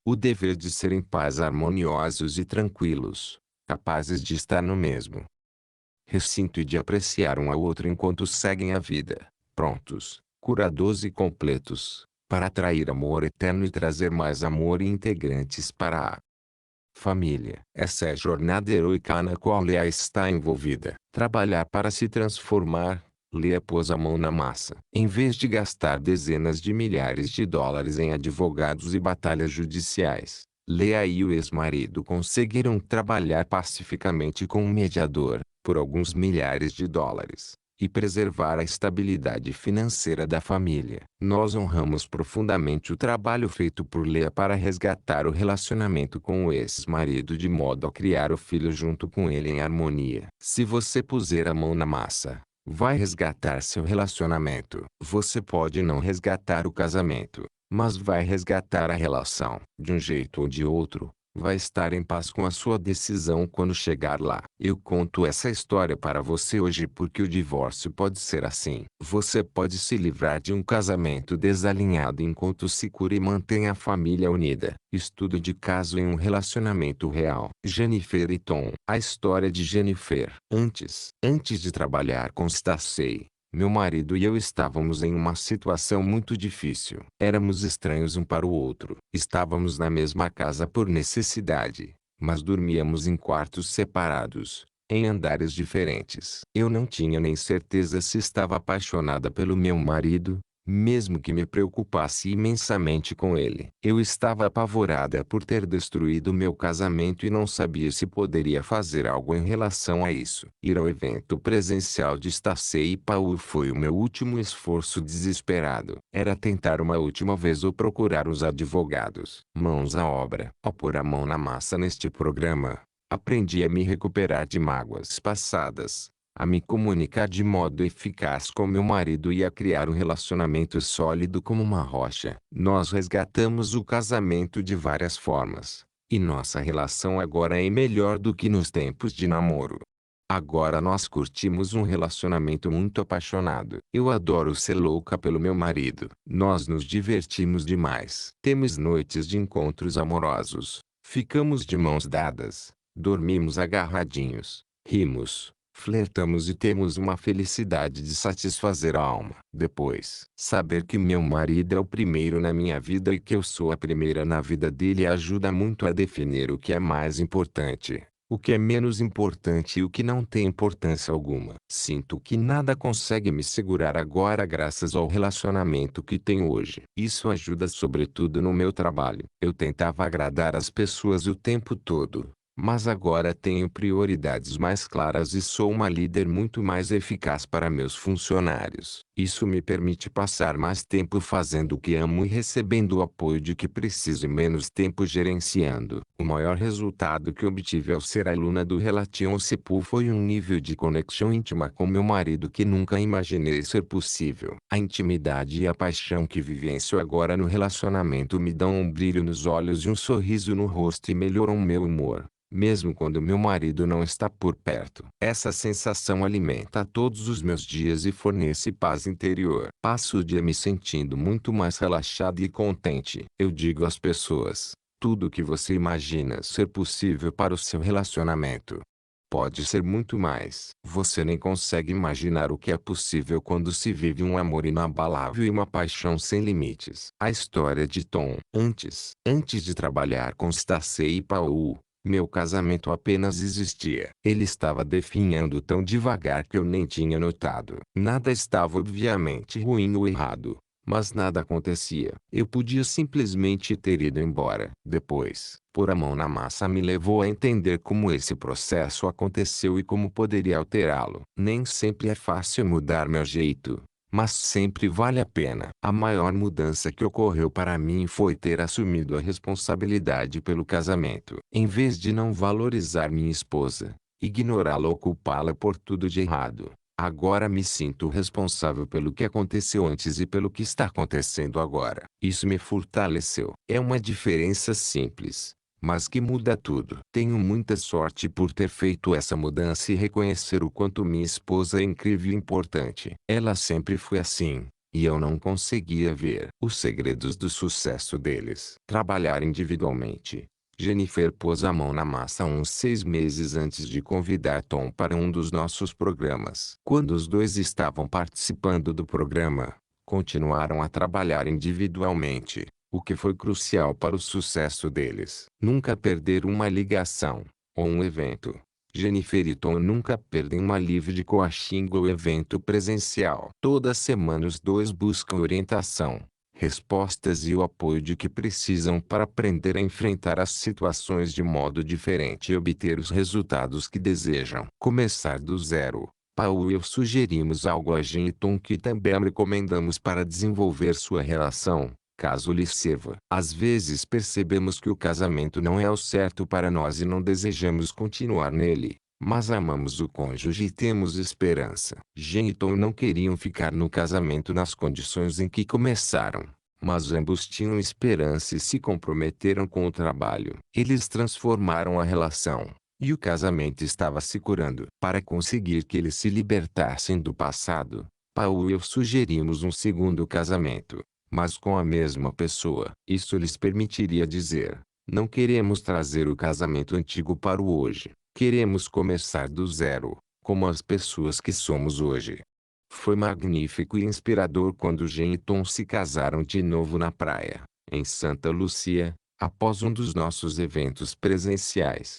o dever de serem pais harmoniosos e tranquilos, capazes de estar no mesmo recinto e de apreciar um ao outro enquanto seguem a vida, prontos, curados e completos, para atrair amor eterno e trazer mais amor e integrantes para a família. Essa é a jornada heroica na qual Leah está envolvida. Trabalhar para se transformar. Leah pôs a mão na massa. Em vez de gastar dezenas de milhares de dólares em advogados e batalhas judiciais, Leah e o ex-marido conseguiram trabalhar pacificamente com um mediador, por alguns milhares de dólares, e preservar a estabilidade financeira da família. Nós honramos profundamente o trabalho feito por Leah para resgatar o relacionamento com o ex-marido de modo a criar o filho junto com ele em harmonia. Se você puser a mão na massa, vai resgatar seu relacionamento. Você pode não resgatar o casamento, mas vai resgatar a relação. De um jeito ou de outro, vai estar em paz com a sua decisão quando chegar lá. Eu conto essa história para você hoje porque o divórcio pode ser assim. Você pode se livrar de um casamento desalinhado enquanto se cura e mantém a família unida. Estudo de caso em um relacionamento real. Jennifer e Tom. A história de Jennifer. Antes de trabalhar com Stacey, meu marido e eu estávamos em uma situação muito difícil. Éramos estranhos um para o outro. Estávamos na mesma casa por necessidade, mas dormíamos em quartos separados, em andares diferentes. Eu não tinha nem certeza se estava apaixonada pelo meu marido, mesmo que me preocupasse imensamente com ele. Eu estava apavorada por ter destruído meu casamento e não sabia se poderia fazer algo em relação a isso. Ir ao evento presencial de Stacey e Paul foi o meu último esforço desesperado. Era tentar uma última vez ou procurar os advogados. Mãos à obra. Ao pôr a mão na massa neste programa, aprendi a me recuperar de mágoas passadas, a me comunicar de modo eficaz com meu marido e a criar um relacionamento sólido como uma rocha. Nós resgatamos o casamento de várias formas, e nossa relação agora é melhor do que nos tempos de namoro. Agora nós curtimos um relacionamento muito apaixonado. Eu adoro ser louca pelo meu marido. Nós nos divertimos demais. Temos noites de encontros amorosos. Ficamos de mãos dadas. Dormimos agarradinhos. Rimos. Flertamos e temos uma felicidade de satisfazer a alma. Depois, saber que meu marido é o primeiro na minha vida e que eu sou a primeira na vida dele ajuda muito a definir o que é mais importante, o que é menos importante e o que não tem importância alguma. Sinto que nada consegue me segurar agora graças ao relacionamento que tenho hoje. Isso ajuda sobretudo no meu trabalho. Eu tentava agradar as pessoas o tempo todo, mas agora tenho prioridades mais claras e sou uma líder muito mais eficaz para meus funcionários. Isso me permite passar mais tempo fazendo o que amo e recebendo o apoio de que preciso e menos tempo gerenciando. O maior resultado que obtive ao ser aluna do Relation Cepu foi um nível de conexão íntima com meu marido que nunca imaginei ser possível. A intimidade e a paixão que vivencio agora no relacionamento me dão um brilho nos olhos e um sorriso no rosto e melhoram meu humor, mesmo quando meu marido não está por perto. Essa sensação alimenta todos os meus dias e fornece paz interior. Passo o dia me sentindo muito mais relaxado e contente. Eu digo às pessoas: tudo o que você imagina ser possível para o seu relacionamento pode ser muito mais. Você nem consegue imaginar o que é possível quando se vive um amor inabalável e uma paixão sem limites. A história de Tom. Antes de trabalhar com Stacey e Paul, meu casamento apenas existia. Ele estava definhando tão devagar que eu nem tinha notado. Nada estava obviamente ruim ou errado, mas nada acontecia. Eu podia simplesmente ter ido embora. Depois, pôr a mão na massa me levou a entender como esse processo aconteceu e como poderia alterá-lo. Nem sempre é fácil mudar meu jeito, mas sempre vale a pena. A maior mudança que ocorreu para mim foi ter assumido a responsabilidade pelo casamento. Em vez de não valorizar minha esposa, ignorá-la ou culpá-la por tudo de errado, agora me sinto responsável pelo que aconteceu antes e pelo que está acontecendo agora. Isso me fortaleceu. É uma diferença simples, mas que muda tudo. Tenho muita sorte por ter feito essa mudança e reconhecer o quanto minha esposa é incrível e importante. Ela sempre foi assim, e eu não conseguia ver os segredos do sucesso deles. Trabalhar individualmente. Jennifer pôs a mão na massa uns 6 meses antes de convidar Tom para um dos nossos programas. Quando os dois estavam participando do programa, continuaram a trabalhar individualmente, o que foi crucial para o sucesso deles. Nunca perder uma ligação, ou um evento. Jennifer e Tom nunca perdem uma live de coaching ou evento presencial. Toda semana os dois buscam orientação, respostas e o apoio de que precisam para aprender a enfrentar as situações de modo diferente e obter os resultados que desejam. Começar do zero. Paul e eu sugerimos algo a Jen e Tom que também recomendamos para desenvolver sua relação, caso lhe sirva. Às vezes percebemos que o casamento não é o certo para nós e não desejamos continuar nele. Mas amamos o cônjuge e temos esperança. Jean e Tom não queriam ficar no casamento nas condições em que começaram. Mas ambos tinham esperança e se comprometeram com o trabalho. Eles transformaram a relação. E o casamento estava se curando. Para conseguir que eles se libertassem do passado, Paul e eu sugerimos um segundo casamento. Mas com a mesma pessoa. Isso lhes permitiria dizer: não queremos trazer o casamento antigo para o hoje. Queremos começar do zero, como as pessoas que somos hoje. Foi magnífico e inspirador quando Jean e Tom se casaram de novo na praia, em Santa Lúcia, após um dos nossos eventos presenciais.